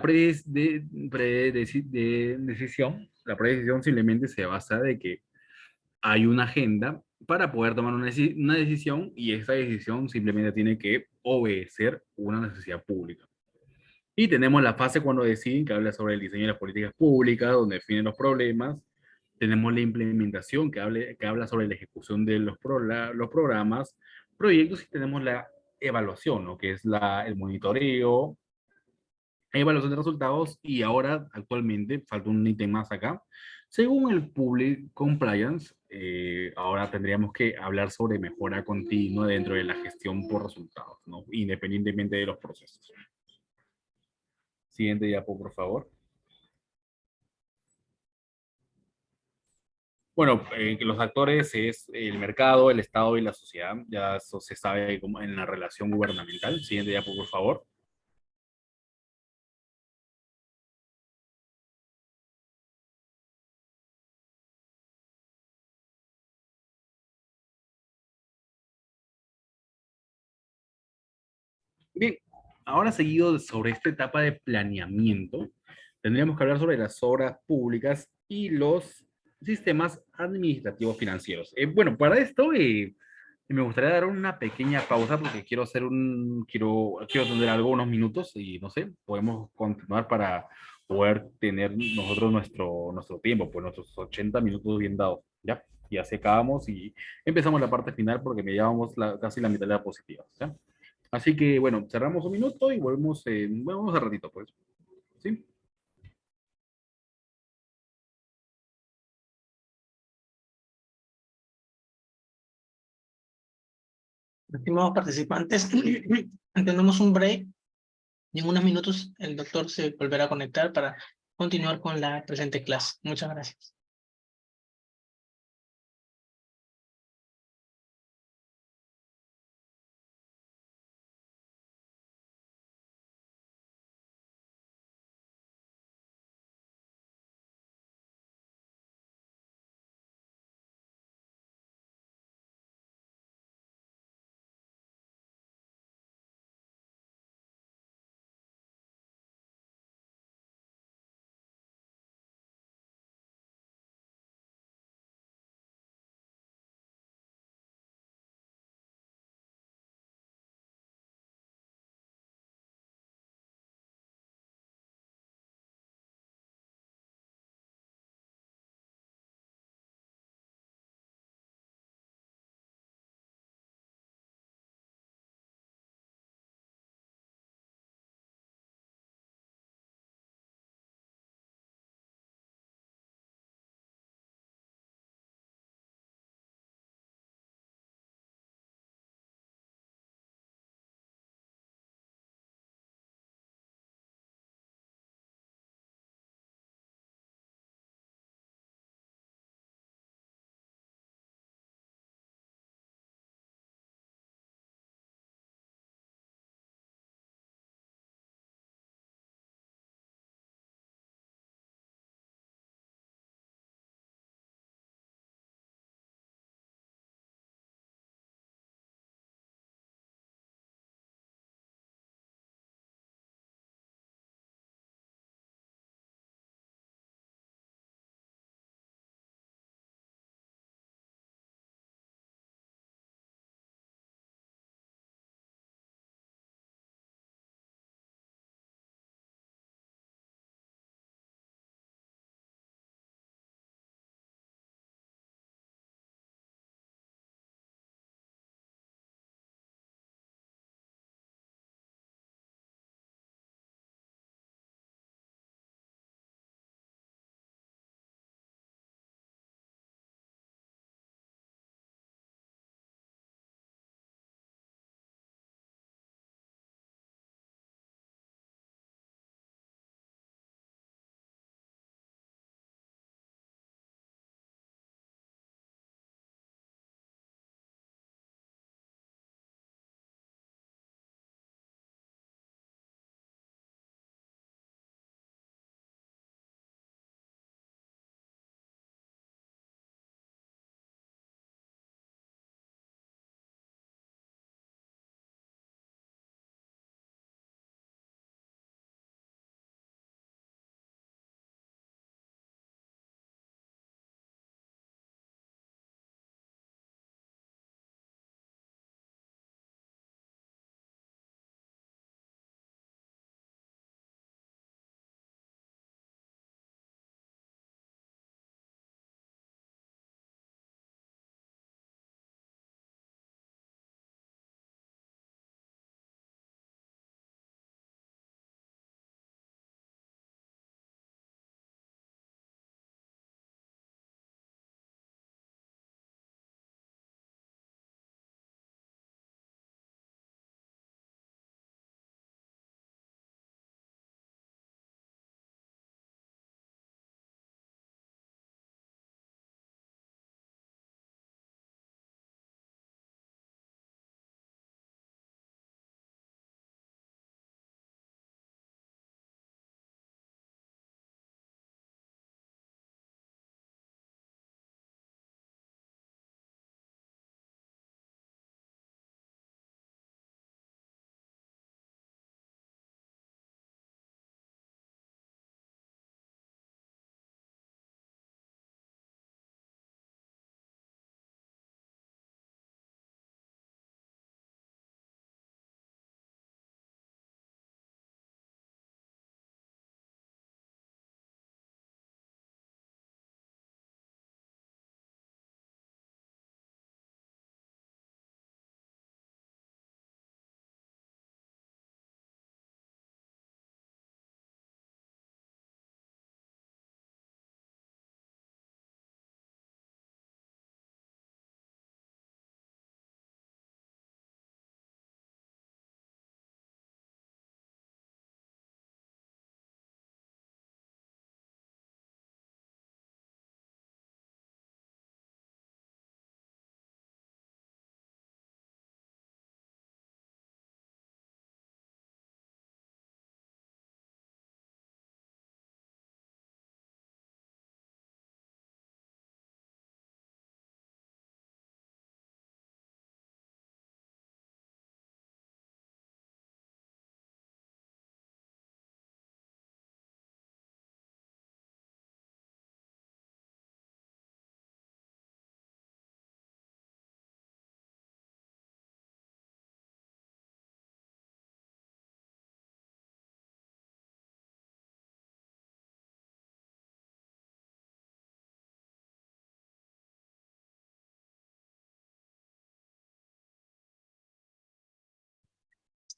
la predecisión simplemente se basa de que hay una agenda para poder tomar una decisión, y esa decisión simplemente tiene que obedecer una necesidad pública. Y tenemos la fase cuando deciden, que habla sobre el diseño de las políticas públicas, donde definen los problemas. Tenemos la implementación, que habla sobre la ejecución de los programas, proyectos, y tenemos la evaluación, ¿no? Que es el monitoreo, evaluación de resultados, y ahora actualmente falta un ítem más acá. Según el Public Compliance, ahora tendríamos que hablar sobre mejora continua dentro de la gestión por resultados, ¿no? Independientemente de los procesos. Siguiente diapo, por favor. Bueno, que los actores es el mercado, el Estado y la sociedad. Ya eso se sabe como en la relación gubernamental. Siguiente diapo, por favor. Bien, ahora seguido sobre esta etapa de planeamiento, tendríamos que hablar sobre las obras públicas y los sistemas administrativos financieros. Bueno, para esto me gustaría dar una pequeña pausa porque quiero tener algunos minutos y no sé, podemos continuar para poder tener nosotros nuestro tiempo, pues nuestros 80 minutos bien dados, ¿ya? Y así acabamos y empezamos la parte final porque me llevamos casi la mitad de la positiva, ¿ya? Así que bueno, cerramos un minuto y volvemos a ratito, pues. ¿Sí? Estimados participantes, tenemos un break Y en unos minutos el doctor se volverá a conectar para continuar con la presente clase. Muchas gracias.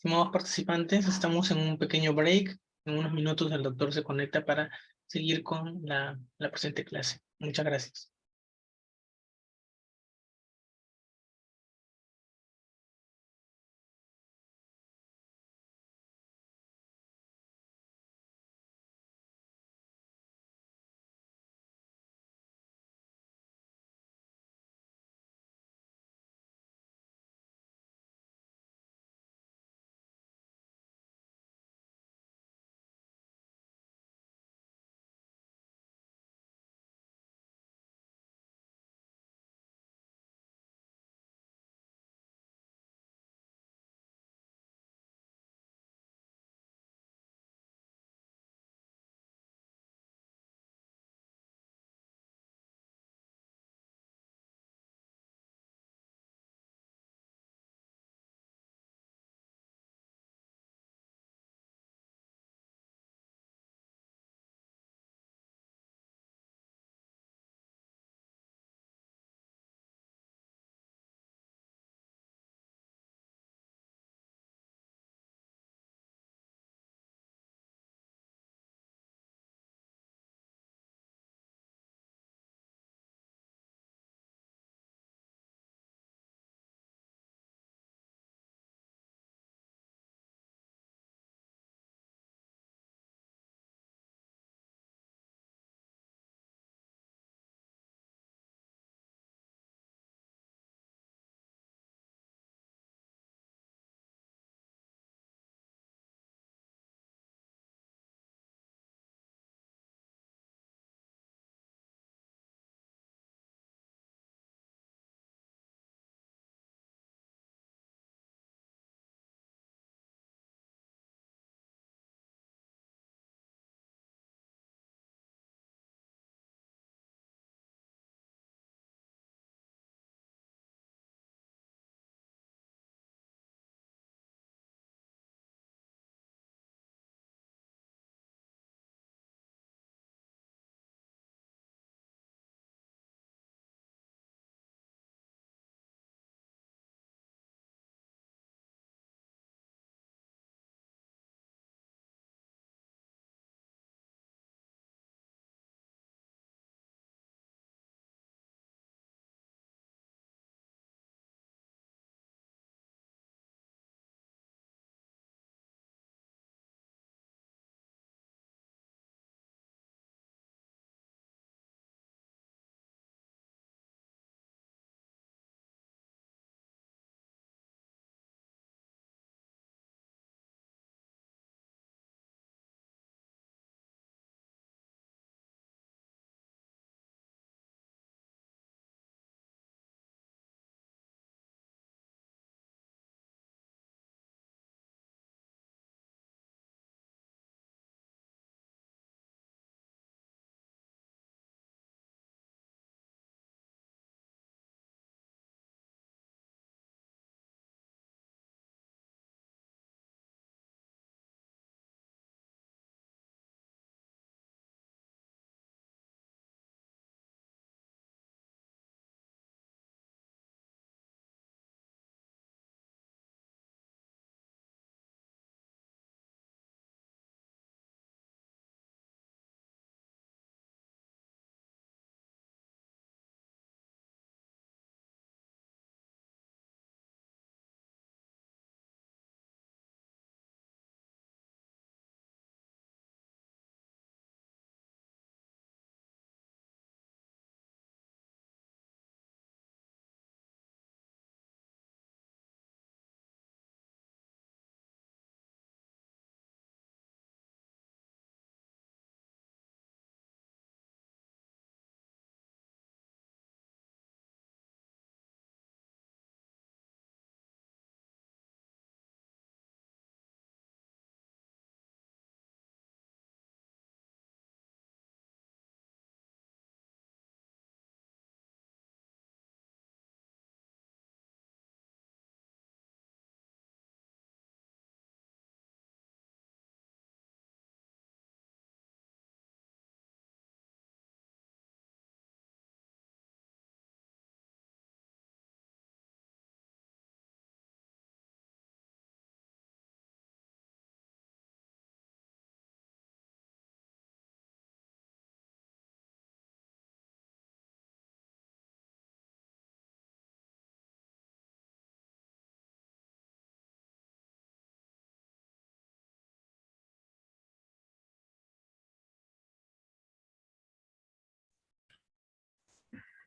Estimados participantes, estamos en un pequeño break. En unos minutos el doctor se conecta para seguir con la presente clase. Muchas gracias.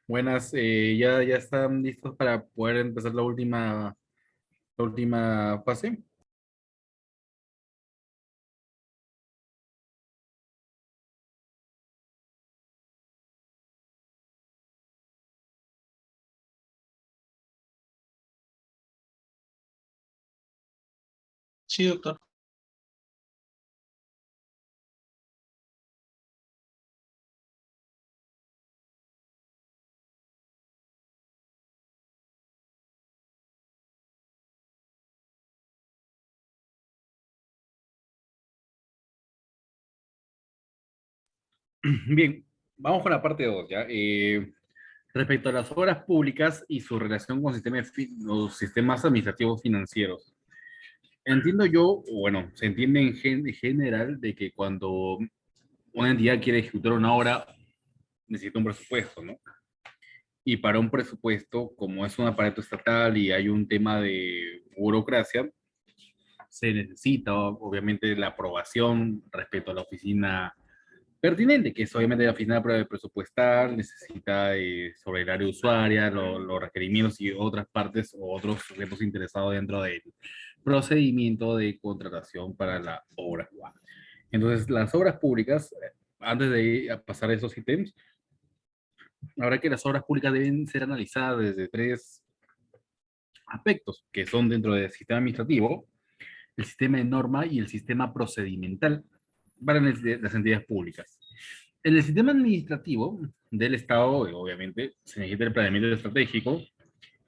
Buenas, ya están listos para poder empezar la última fase. Sí, doctor. Bien, vamos con la parte 2, ¿ya? Respecto a las obras públicas y su relación con los sistemas administrativos financieros. Entiendo yo, o bueno, se entiende en general de que cuando una entidad quiere ejecutar una obra, necesita un presupuesto, ¿no? Y para un presupuesto, como es un aparato estatal y hay un tema de burocracia, se necesita obviamente la aprobación respecto a la oficina pertinente, que es obviamente la oficina presupuestal, necesita sobre el área usuaria, los requerimientos y otras partes o otros sujetos interesados dentro del procedimiento de contratación para la obra. Entonces, las obras públicas, antes de pasar a esos ítems, habrá que las obras públicas deben ser analizadas desde tres aspectos, que son dentro del sistema administrativo, el sistema de norma y el sistema procedimental para las entidades públicas. En el sistema administrativo del Estado, obviamente, se necesita el planeamiento estratégico,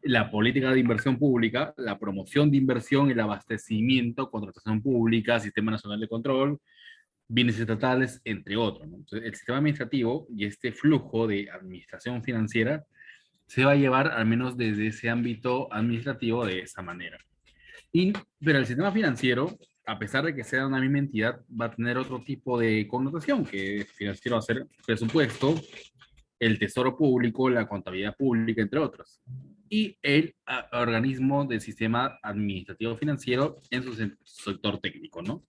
la política de inversión pública, la promoción de inversión, el abastecimiento, contratación pública, sistema nacional de control, bienes estatales, entre otros, ¿no? Entonces, el sistema administrativo y este flujo de administración financiera se va a llevar al menos desde ese ámbito administrativo de esa manera. Y, pero el sistema financiero, a pesar de que sea una misma entidad, va a tener otro tipo de connotación, que financiero va a ser presupuesto, el tesoro público, la contabilidad pública, entre otros. Y el organismo del sistema administrativo financiero en su sector técnico, ¿no?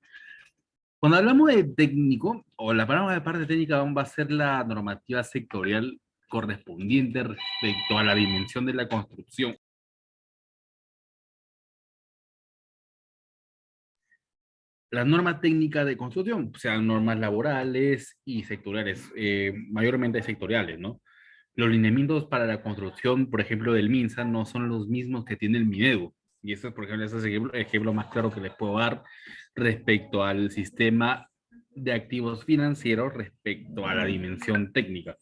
Cuando hablamos de técnico, o la palabra de parte técnica va a ser la normativa sectorial correspondiente respecto a la dimensión de la construcción. La norma técnica de construcción, sean normas laborales y sectoriales, mayormente sectoriales, ¿no? Los lineamientos para la construcción, por ejemplo, del MINSA no son los mismos que tiene el MINEDU. Y eso, por ejemplo, ese es el ejemplo más claro que les puedo dar respecto al sistema de activos financieros respecto a la dimensión técnica.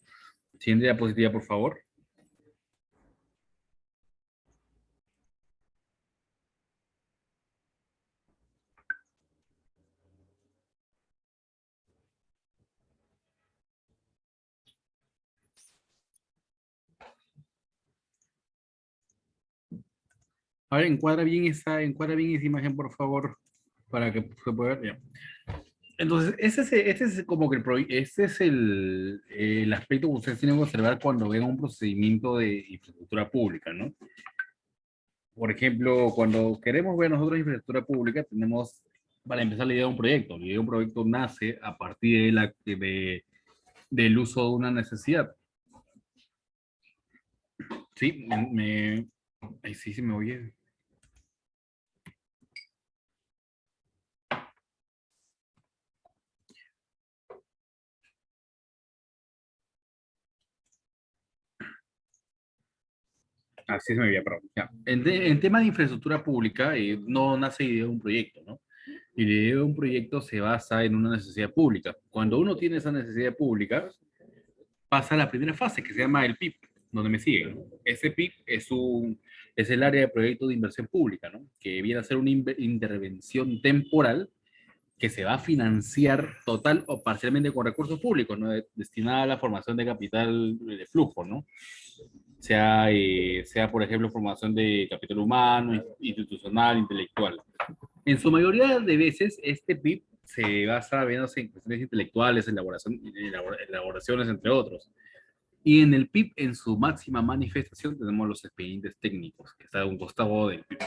Siguiente diapositiva, por favor. A ver, encuadra bien esa imagen, por favor, para que se pueda ver. Ya. Entonces, ese es como que ese es el aspecto que ustedes tienen que observar cuando ven un procedimiento de infraestructura pública, ¿no? Por ejemplo, cuando queremos ver nosotros infraestructura pública, tenemos, para empezar, la idea de un proyecto. La idea de un proyecto nace a partir del uso de una necesidad. Sí, ay, sí, sí me oye. Así se me veía, perdón. Ya. En tema de infraestructura pública, no nace idea de un proyecto, ¿no? Y la idea de un proyecto se basa en una necesidad pública. Cuando uno tiene esa necesidad pública, pasa a la primera fase, que se llama el PIP, donde me siguen, ¿no? Ese PIP es el área de proyecto de inversión pública, ¿no? Que viene a ser una intervención temporal que se va a financiar total o parcialmente con recursos públicos, ¿no? Destinada a la formación de capital de flujo, ¿no? Sea, por ejemplo, formación de capital humano, institucional, intelectual. En su mayoría de veces, este PIB se basa viéndose en cuestiones intelectuales, elaboraciones, entre otros. Y en el PIB, en su máxima manifestación, tenemos los expedientes técnicos, que está a un costado del PIB.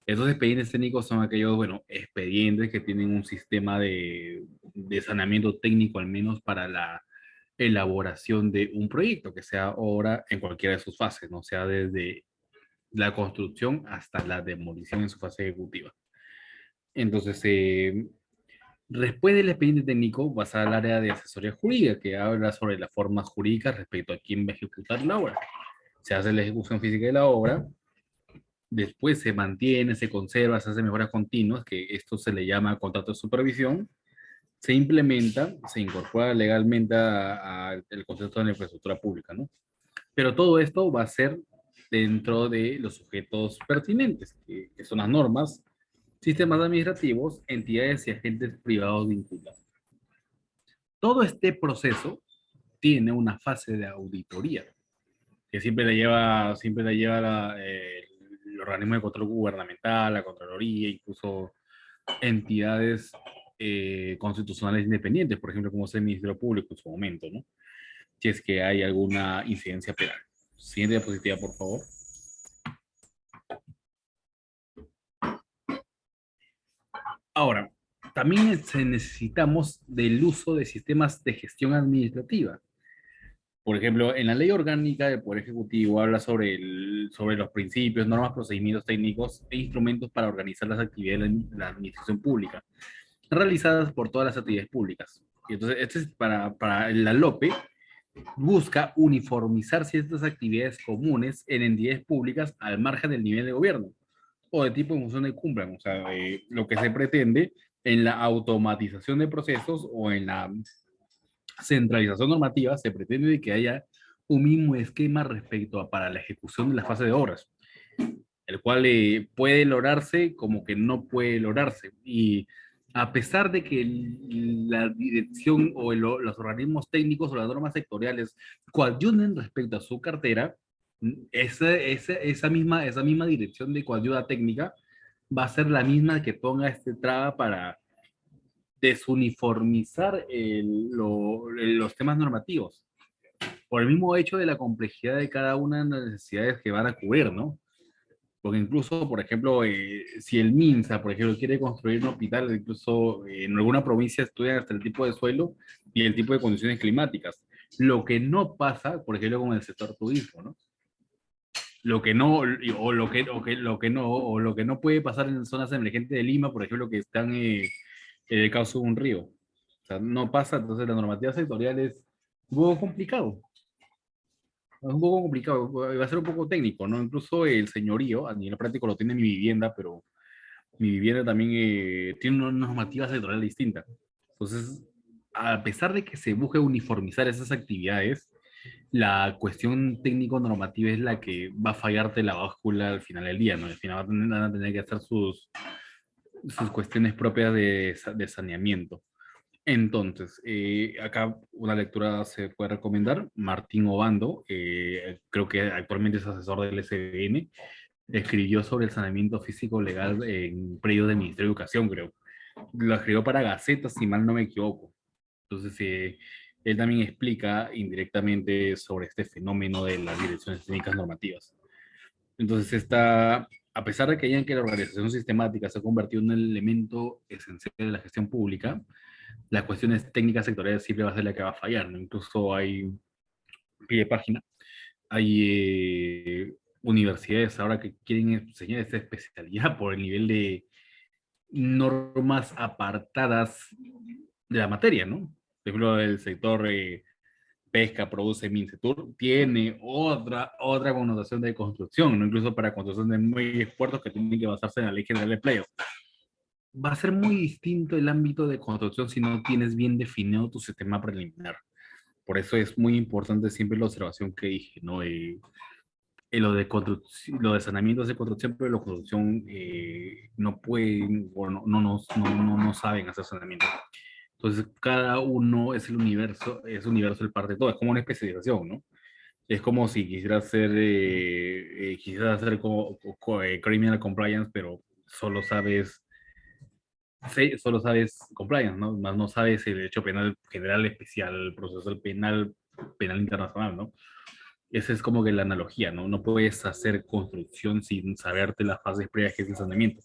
Esos expedientes técnicos son aquellos, bueno, expedientes que tienen un sistema de saneamiento técnico, al menos para elaboración de un proyecto, que sea obra en cualquiera de sus fases, ¿no? Sea desde la construcción hasta la demolición en su fase ejecutiva. Entonces, después del expediente técnico, vas al área de asesoría jurídica, que habla sobre las formas jurídicas respecto a quién va a ejecutar la obra. Se hace la ejecución física de la obra, después se mantiene, se conserva, se hace mejoras continuas, que esto se le llama contrato de supervisión, se implementa, se incorpora legalmente al concepto de la infraestructura pública, ¿no? Pero todo esto va a ser dentro de los sujetos pertinentes, que son las normas, sistemas administrativos, entidades y agentes privados vinculados. Todo este proceso tiene una fase de auditoría, que siempre la lleva el organismo de control gubernamental, la Contraloría, incluso entidades constitucionales independientes, por ejemplo, como es el Ministerio Público en su momento, ¿no? Si es que hay alguna incidencia penal. Siguiente diapositiva, por favor. Ahora, también necesitamos del uso de sistemas de gestión administrativa. Por ejemplo, en la Ley Orgánica del Poder Ejecutivo habla sobre los principios, normas, procedimientos técnicos e instrumentos para organizar las actividades de la administración pública, realizadas por todas las actividades públicas. Y entonces, este es para la LOPE, busca uniformizar ciertas actividades comunes en entidades públicas al margen del nivel de gobierno o de tipo en función de cumplan. O sea, lo que se pretende en la automatización de procesos o en la centralización normativa, se pretende que haya un mismo esquema respecto a para la ejecución de la fase de obras, el cual puede lograrse como que no puede lograrse. Y a pesar de que la dirección o los organismos técnicos o las normas sectoriales coadyuven respecto a su cartera, esa misma dirección de coayuda técnica va a ser la misma que ponga este traba para desuniformizar los temas normativos, por el mismo hecho de la complejidad de cada una de las necesidades que van a cubrir, ¿no? Porque incluso, por ejemplo, si el MINSA, por ejemplo, quiere construir un hospital, incluso en alguna provincia estudian hasta el tipo de suelo y el tipo de condiciones climáticas. Lo que no pasa, por ejemplo, con el sector turismo, ¿no? Lo que no, o lo que no puede pasar en zonas emergentes de Lima, por ejemplo, que están en el cauce de un río. O sea, no pasa, entonces la normativa sectorial es un poco complicado. Es un poco complicado, va a ser un poco técnico, ¿no? Incluso el señorío, a nivel práctico lo tiene mi vivienda, pero mi vivienda también tiene una normativa sectorial distinta. Entonces, a pesar de que se busque uniformizar esas actividades, la cuestión técnico-normativa es la que va a fallarte la báscula al final del día, ¿no? Al final van a tener que hacer sus cuestiones propias de saneamiento. Entonces, acá una lectura se puede recomendar. Martín Obando, creo que actualmente es asesor del SBN, escribió sobre el saneamiento físico legal en un periodo del Ministerio de Educación, creo. Lo escribió para Gaceta, si mal no me equivoco. Entonces, él también explica indirectamente sobre este fenómeno de las direcciones técnicas normativas. Entonces, a pesar de que hayan que la organización sistemática se ha convertido en un elemento esencial de la gestión pública, las cuestiones técnicas sectoriales siempre va a ser la que va a fallar, ¿no? Incluso hay, pie de página, hay universidades ahora que quieren enseñar esta especialidad por el nivel de normas apartadas de la materia, ¿no? Por ejemplo, el sector pesca, produce Mincetur, tiene otra connotación de construcción, ¿no? Incluso para construcción de muelles, puertos que tienen que basarse en la Ley General de Empleo. Va a ser muy distinto el ámbito de construcción si no tienes bien definido tu sistema preliminar. Por eso es muy importante siempre la observación que dije, ¿no? Lo de lo de saneamientos de construcción, pero la construcción no pueden, o no saben hacer saneamiento. Entonces, cada uno es universo el parte de todo, es como una especialización, ¿no? Es como si quisieras hacer criminal compliance, pero solo sabes compliance, ¿no? Más no sabes el derecho penal general especial, el procesal penal, penal internacional, ¿no? Esa es como que la analogía, ¿no? No puedes hacer construcción sin saberte las fases previas que es el saneamiento.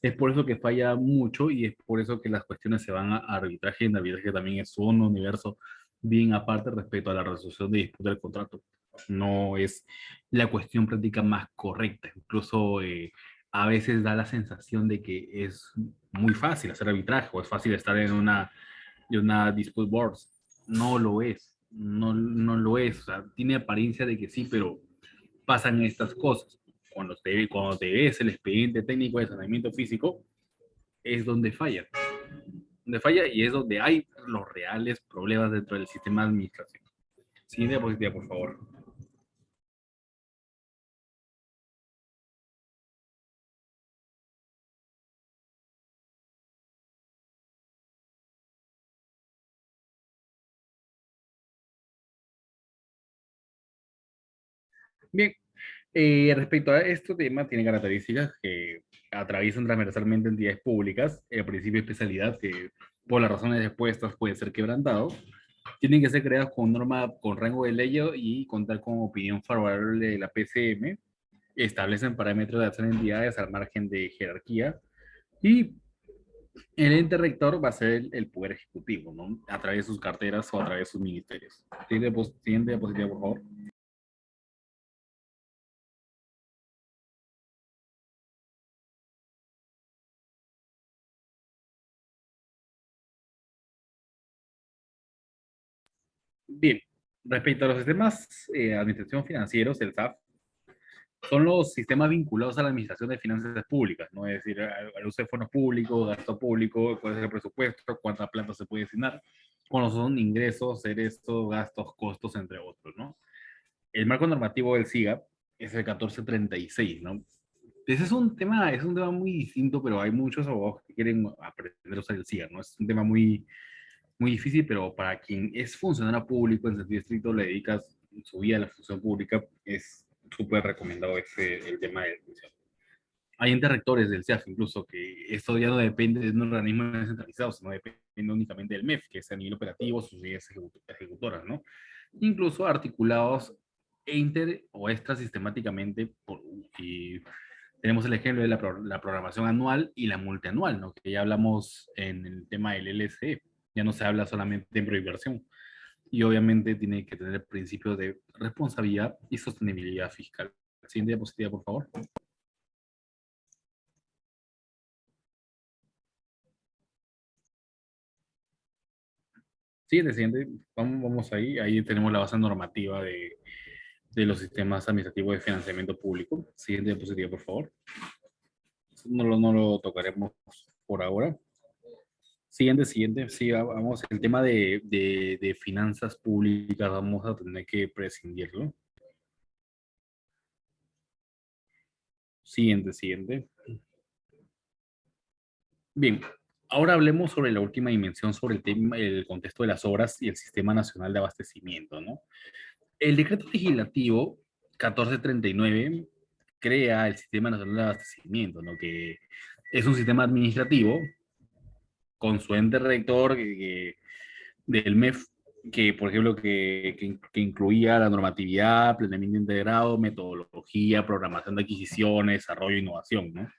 Es por eso que falla mucho y es por eso que las cuestiones se van a arbitraje, y en arbitraje también es un universo bien aparte respecto a la resolución de disputa del contrato. No es la cuestión práctica más correcta. Incluso a veces da la sensación de que es muy fácil hacer arbitraje o es fácil estar en una dispute boards. No lo es. No lo es. O sea, tiene apariencia de que sí, pero pasan estas cosas. Cuando te ves el expediente técnico de saneamiento físico, es donde falla y es donde hay los reales problemas dentro del sistema de administración. Siguiente diapositiva, por favor. Bien, respecto a este tema, tiene características que atraviesan transversalmente entidades públicas. El principio de especialidad, que por las razones expuestas puede ser quebrantado. Tienen que ser creadas con norma, con rango de ley y contar con opinión favorable de la PCM. Establecen parámetros de acción de entidades al margen de jerarquía. Y el ente rector va a ser el poder ejecutivo, ¿no? A través de sus carteras o a través de sus ministerios. Siguiente diapositiva, por favor. Bien, respecto a los sistemas de administración financieros, el SAF, son los sistemas vinculados a la administración de finanzas públicas, ¿no? Es decir, al uso de fondos públicos, gasto público, cuál es el presupuesto, cuánta plata se puede destinar, cuáles son ingresos, egresos, gastos, costos, entre otros, ¿no? El marco normativo del SIGA es el 1436, ¿no? Ese es un tema muy distinto, pero hay muchos abogados que quieren aprender a usar el SIGA, ¿no? Es un tema muy difícil, pero para quien es funcionario público en sentido estricto, le dedicas su vida a la función pública, es súper recomendado el tema de función. Hay entes rectores del CEAF incluso que esto ya no depende de un organismo descentralizado, sino depende únicamente del MEF, que es a nivel operativo, sus unidades ejecutoras, ¿no? Incluso articulados inter o extra sistemáticamente y tenemos el ejemplo de la programación anual y la multianual, ¿no? Que ya hablamos en el tema del LSE. Ya no se habla solamente de proinversión. Y obviamente tiene que tener principios de responsabilidad y sostenibilidad fiscal. Siguiente diapositiva, por favor. Siguiente. Vamos ahí. Ahí tenemos la base normativa de los sistemas administrativos de financiamiento público. Siguiente diapositiva, por favor. No lo tocaremos por ahora. Siguiente, sí, vamos, el tema de finanzas públicas vamos a tener que prescindirlo. Siguiente. Bien, ahora hablemos sobre la última dimensión, sobre el tema, el contexto de las obras y el Sistema Nacional de Abastecimiento, ¿no? El decreto legislativo 1439 crea el Sistema Nacional de Abastecimiento, ¿no? Que es un sistema administrativo con su ente rector del MEF, que por ejemplo que incluía la normatividad, planeamiento integrado, metodología, programación de adquisiciones, desarrollo e innovación, ¿no?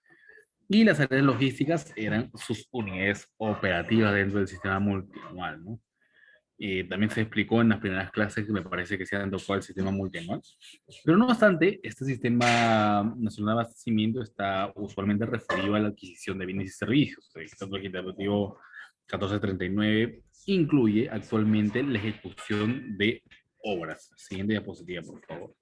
Y las áreas logísticas eran sus unidades operativas dentro del sistema multianual, ¿no? También se explicó en las primeras clases que me parece que se han tocado el sistema multianual. Pero no obstante, este sistema nacional de abastecimiento está usualmente referido a la adquisición de bienes y servicios. El Estatuto Legislativo 1439 incluye actualmente la ejecución de obras. Siguiente diapositiva, por favor.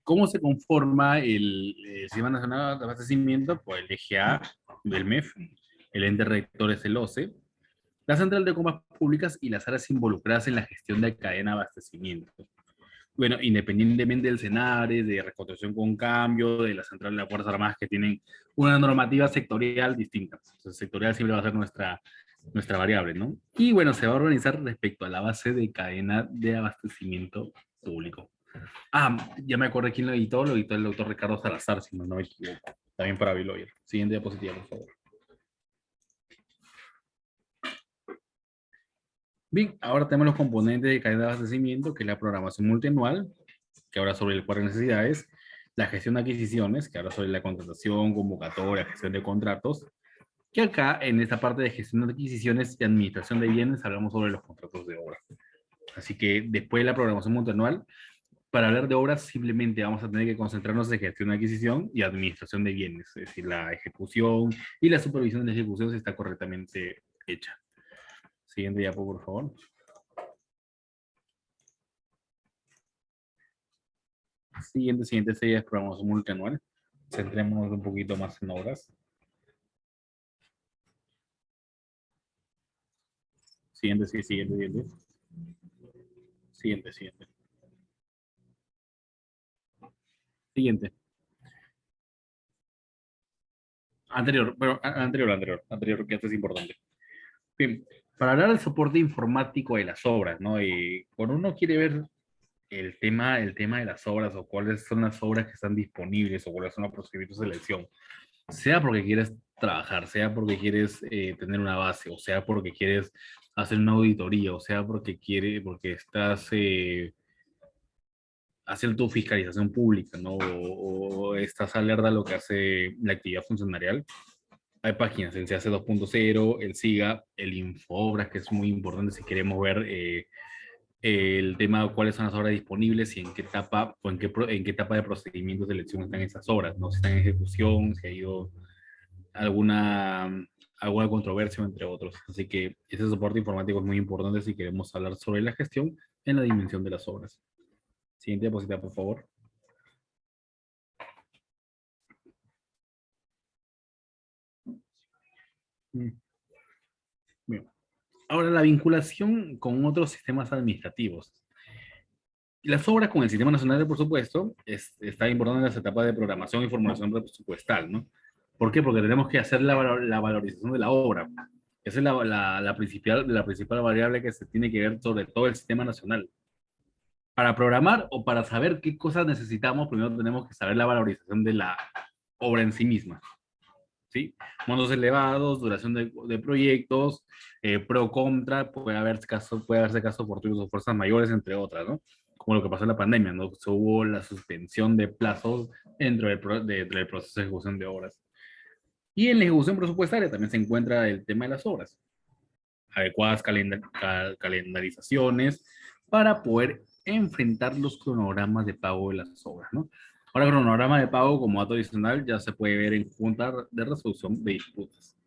¿Cómo se conforma el Sistema Nacional de Abastecimiento? Pues el eje A del MEF, el ente rector es el OCE, la Central de Compras Públicas y las áreas involucradas en la gestión de cadena de abastecimiento. Bueno, independientemente del CENARES, de reconstrucción con cambio, de la Central de las Fuerzas Armadas que tienen una normativa sectorial distinta. Entonces, sectorial siempre va a ser nuestra variable, ¿no? Y bueno, se va a organizar respecto a la base de cadena de abastecimiento público. Ah, ya me acordé quién lo editó el doctor Ricardo Salazar, si no me equivoco. También para Biloyer. Siguiente diapositiva, por favor. Bien, ahora tenemos los componentes de cadena de abastecimiento, que es la programación multianual, que ahora sobre el cuadro de necesidades, la gestión de adquisiciones, que ahora sobre la contratación, convocatoria, gestión de contratos, Que acá, en esta parte de gestión de adquisiciones y administración de bienes, hablamos sobre los contratos de obra. Así que después de la programación multianual, para hablar de obras, simplemente vamos a tener que concentrarnos en gestión de adquisición y administración de bienes, es decir, la ejecución y la supervisión de la ejecución si está correctamente hecha. Siguiente diapo, por favor. Siguiente sería es programación multianual. Centrémonos un poquito más en obras. Siguiente. Siguiente. Anterior, que esto es importante. Bien, para hablar del soporte informático de las obras, ¿no? Y cuando uno quiere ver el tema de las obras o cuáles son las obras que están disponibles o cuáles son los procedimientos de selección, sea porque quieres trabajar, sea porque quieres tener una base, o sea porque quieres hacer una auditoría, o sea porque estás haciendo tu fiscalización pública, ¿no? O estás alerta a lo que hace la actividad funcionarial. Hay páginas, el CAC 2.0, el SIGA, el Infobras, que es muy importante si queremos ver el tema de cuáles son las obras disponibles y en qué etapa o en qué etapa de procedimientos de elección están esas obras, ¿no? Si están en ejecución, si ha ido alguna, alguna controversia, entre otros. Así que ese soporte informático es muy importante si queremos hablar sobre la gestión en la dimensión de las obras. Siguiente diapositiva, por favor. Bien. Ahora, la vinculación con otros sistemas administrativos. Las obras con el Sistema Nacional de Presupuesto está importante en las etapas de programación y formulación presupuestal, ¿no? ¿Por qué? Porque tenemos que hacer la valorización de la obra. Esa es la principal variable que se tiene que ver sobre todo el sistema nacional. Para programar o para saber qué cosas necesitamos, primero tenemos que saber la valorización de la obra en sí misma. ¿Sí? Montos elevados, duración de proyectos, pro, contra, puede haberse casos fortuitos o fuerzas mayores, entre otras, ¿no? Como lo que pasó en la pandemia, ¿no? Se hubo la suspensión de plazos dentro del proceso de ejecución de obras. Y en la ejecución presupuestaria también se encuentra el tema de las obras. Adecuadas calendarizaciones para poder enfrentar los cronogramas de pago de las obras, ¿no? Ahora, cronograma de pago como dato adicional ya se puede ver en junta de resolución de disputas.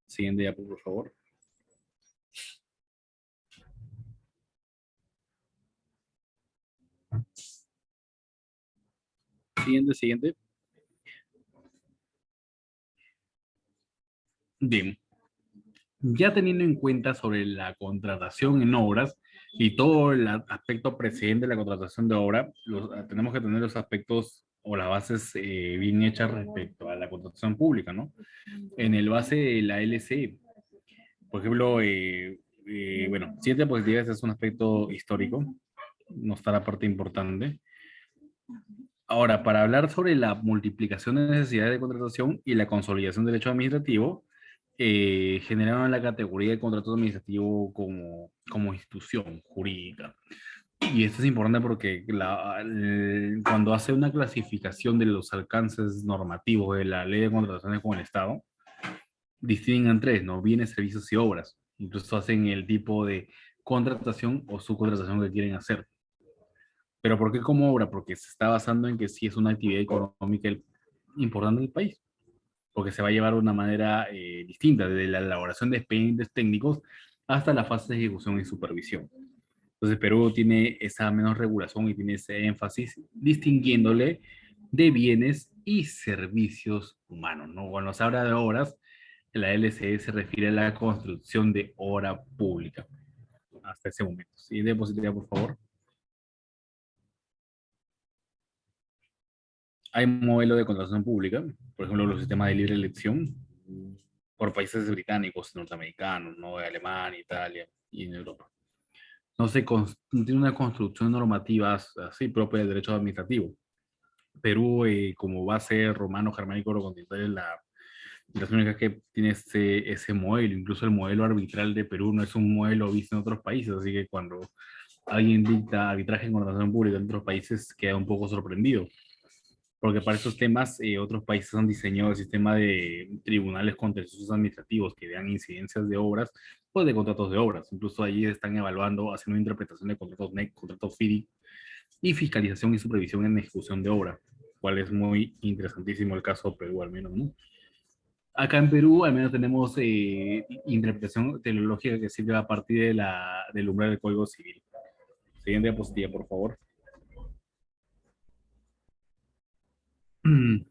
Siguiente diapo, por favor. Siguiente. Bien. Ya teniendo en cuenta sobre la contratación en obras y todo el aspecto precedente de la contratación de obra, tenemos que tener los aspectos o las bases bien hechas respecto a la contratación pública, ¿no? En el base de la LC, por ejemplo, bueno, siete positivas es un aspecto histórico, no está la parte importante. Ahora, para hablar sobre la multiplicación de necesidades de contratación y la consolidación del derecho administrativo, generaron la categoría de contrato administrativo como institución jurídica. Y esto es importante porque cuando hace una clasificación de los alcances normativos de la ley de contrataciones con el Estado, distinguen en tres, ¿no? Bienes, servicios y obras. Incluso hacen el tipo de contratación o subcontratación que quieren hacer. ¿Pero por qué como obra? Porque se está basando en que sí es una actividad económica importante del país, porque se va a llevar de una manera distinta, desde la elaboración de expedientes técnicos hasta la fase de ejecución y supervisión. Entonces Perú tiene esa menos regulación y tiene ese énfasis distinguiéndole de bienes y servicios humanos, ¿no? Cuando se habla de obras, la LCE se refiere a la construcción de obra pública hasta ese momento. Siguiente diapositiva, por favor. Hay un modelo de contratación pública, por ejemplo, los sistemas de libre elección por países británicos, norteamericanos, ¿no? Alemania, Italia y en Europa. No tiene una construcción normativa así propia del derecho administrativo. Perú, como base romano, germánico, continental, es las únicas que tiene ese modelo. Incluso el modelo arbitral de Perú no es un modelo visto en otros países, así que cuando alguien dicta arbitraje en contratación pública en otros países queda un poco sorprendido. porque para estos temas otros países han diseñado el sistema de tribunales contenciosos administrativos que vean incidencias de obras o de contratos de obras. Incluso ahí están evaluando, haciendo interpretación de contratos NEC, contratos FIDI y fiscalización y supervisión en ejecución de obra, cual es muy interesantísimo el caso de Perú al menos, ¿no? Acá en Perú al menos tenemos interpretación teleológica que sirve a partir de del umbral del Código Civil. Siguiente diapositiva, por favor.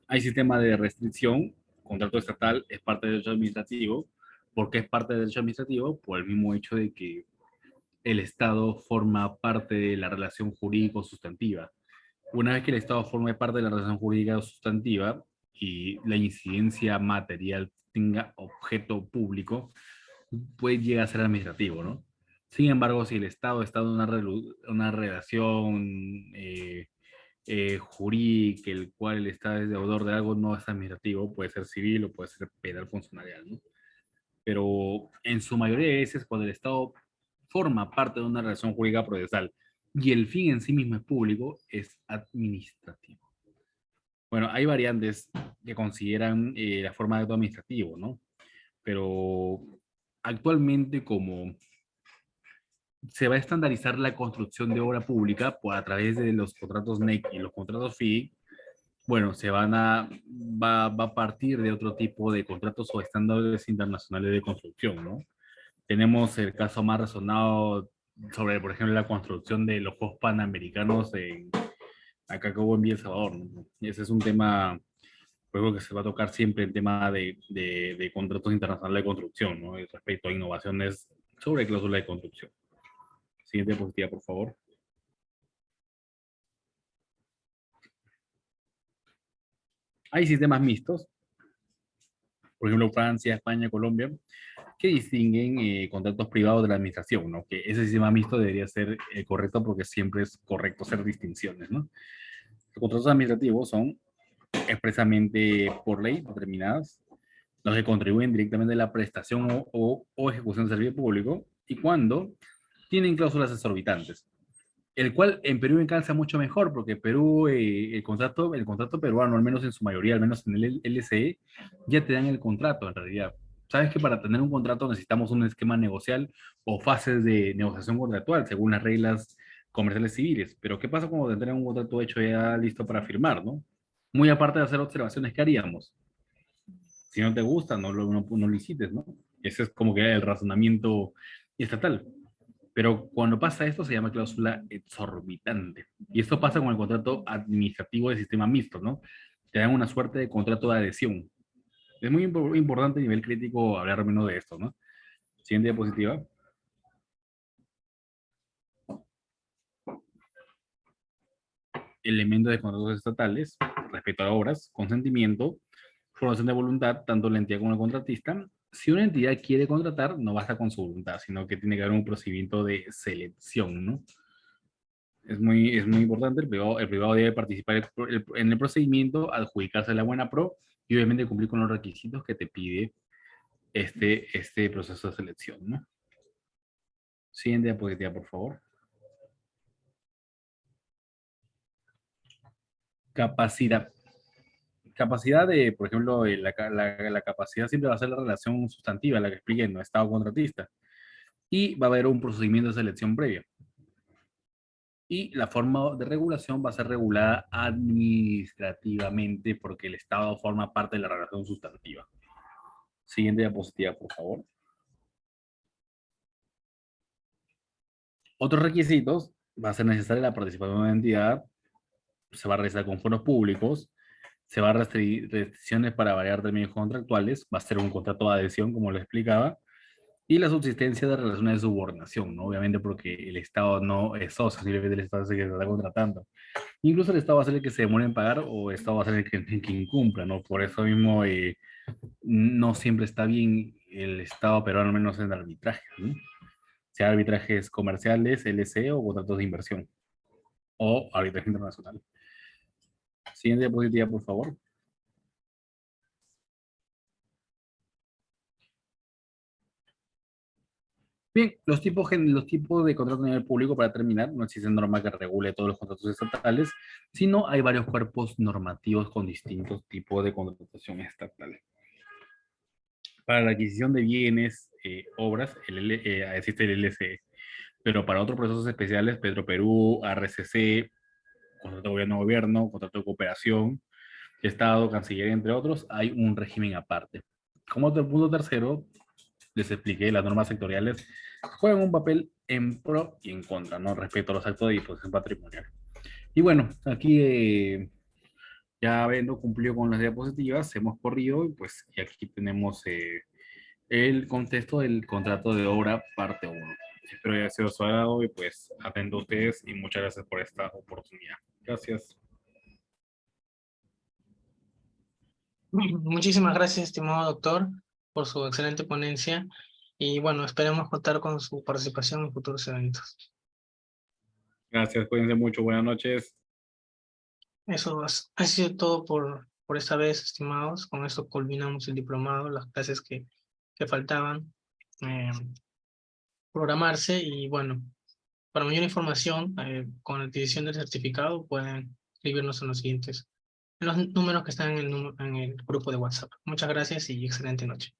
Hay sistema de restricción, contrato estatal es parte del derecho administrativo. ¿Por qué es parte del derecho administrativo? Por el mismo hecho de que el Estado forma parte de la relación jurídico-sustantiva. Una vez que el Estado forme parte de la relación jurídica sustantiva y la incidencia material tenga objeto público, puede llegar a ser administrativo, ¿no? Sin embargo, si el Estado está en una relación jurídica, el cual el Estado es deudor de algo, no es administrativo, puede ser civil o puede ser penal funcionarial, ¿no? Pero en su mayoría de veces, cuando el Estado forma parte de una relación jurídica procesal y el fin en sí mismo es público, es administrativo. Bueno, hay variantes que consideran la forma de acto administrativo, ¿no? Pero actualmente como se va a estandarizar la construcción de obra pública a través de los contratos NEC y los contratos FII, bueno, va a partir de otro tipo de contratos o estándares internacionales de construcción, ¿no? Tenemos el caso más resonado sobre, por ejemplo, la construcción de los Juegos Panamericanos acá como en El Salvador, ¿no? Y ese es un tema, luego que se va a tocar siempre el tema de contratos internacionales de construcción, ¿no? Y respecto a innovaciones sobre cláusula de construcción. Siguiente diapositiva, por favor. Hay sistemas mixtos, por ejemplo, Francia, España, Colombia, que distinguen contratos privados de la administración, ¿no? Que ese sistema mixto debería ser correcto porque siempre es correcto hacer distinciones, ¿no? Los contratos administrativos son expresamente por ley determinadas, los que contribuyen directamente a la prestación o ejecución de servicio público y cuando tienen cláusulas exorbitantes, el cual en Perú calza mucho mejor, porque Perú, el contrato peruano, al menos en su mayoría, al menos en el LCE, ya te dan el contrato en realidad. Sabes que para tener un contrato necesitamos un esquema negocial o fases de negociación contractual según las reglas comerciales civiles. Pero ¿qué pasa cuando tendrán un contrato hecho ya listo para firmar, no? Muy aparte de hacer observaciones, ¿qué haríamos? Si no te gusta, no lo licites, ¿no? Ese es como que el razonamiento estatal. Pero cuando pasa esto se llama cláusula exorbitante. Y esto pasa con el contrato administrativo de sistema mixto, ¿no? Te dan una suerte de contrato de adhesión. Es muy importante a nivel crítico hablar menos de esto, ¿no? Siguiente diapositiva. Elementos de contratos estatales respecto a obras, consentimiento, formación de voluntad, tanto la entidad como el contratista. Si una entidad quiere contratar, no basta con su voluntad, sino que tiene que haber un procedimiento de selección, ¿no? Es muy importante, el privado debe participar en el procedimiento, adjudicarse la buena pro y obviamente cumplir con los requisitos que te pide este proceso de selección, ¿no? Siguiente diapositiva, por favor. Capacidad. Capacidad de, por ejemplo, la capacidad siempre va a ser la relación sustantiva, la que expliqué, no estado contratista. Y va a haber un procedimiento de selección previa. Y la forma de regulación va a ser regulada administrativamente porque el Estado forma parte de la relación sustantiva. Siguiente diapositiva, por favor. Otros requisitos, va a ser necesaria la participación de una entidad, se va a realizar con fondos públicos, se va a restringir restricciones para variar términos contractuales, va a ser un contrato de adhesión, como les explicaba, y la subsistencia de relaciones de subordinación, ¿no? Obviamente porque el Estado no es socio, simplemente el Estado es el que se está contratando. Incluso el Estado va a ser el que se demore en pagar o el Estado va a ser el que incumpla, ¿no? Por eso mismo no siempre está bien el Estado, pero al menos en el arbitraje, ¿no? Sea arbitrajes comerciales, LC o contratos de inversión o arbitraje internacional. Siguiente diapositiva, por favor. Bien, los tipos de contrato a nivel público, para terminar, no existe norma que regule todos los contratos estatales, sino hay varios cuerpos normativos con distintos tipos de contratación estatal. Para la adquisición de bienes, obras, existe el LCE, pero para otros procesos especiales, Petroperú, RCC, contrato de gobierno a gobierno, contrato de cooperación, Estado, Cancillería, entre otros, hay un régimen aparte. Como otro punto tercero, les expliqué, las normas sectoriales juegan un papel en pro y en contra, ¿no? Respecto a los actos de disposición patrimonial. Y bueno, aquí ya habiendo cumplido con las diapositivas, hemos corrido y aquí tenemos el contexto del contrato de obra parte uno. Espero haya sido su agrado y atento a ustedes y muchas gracias por esta oportunidad. Gracias. Muchísimas gracias, estimado doctor, por su excelente ponencia. Y bueno, esperemos contar con su participación en futuros eventos. Gracias, cuídense mucho, buenas noches. Eso ha sido todo por esta vez, estimados. Con esto culminamos el diplomado, las clases que faltaban programarse. Y bueno, para mayor información, con la adquisición del certificado, pueden escribirnos en los números que están en el grupo de WhatsApp. Muchas gracias y excelente noche.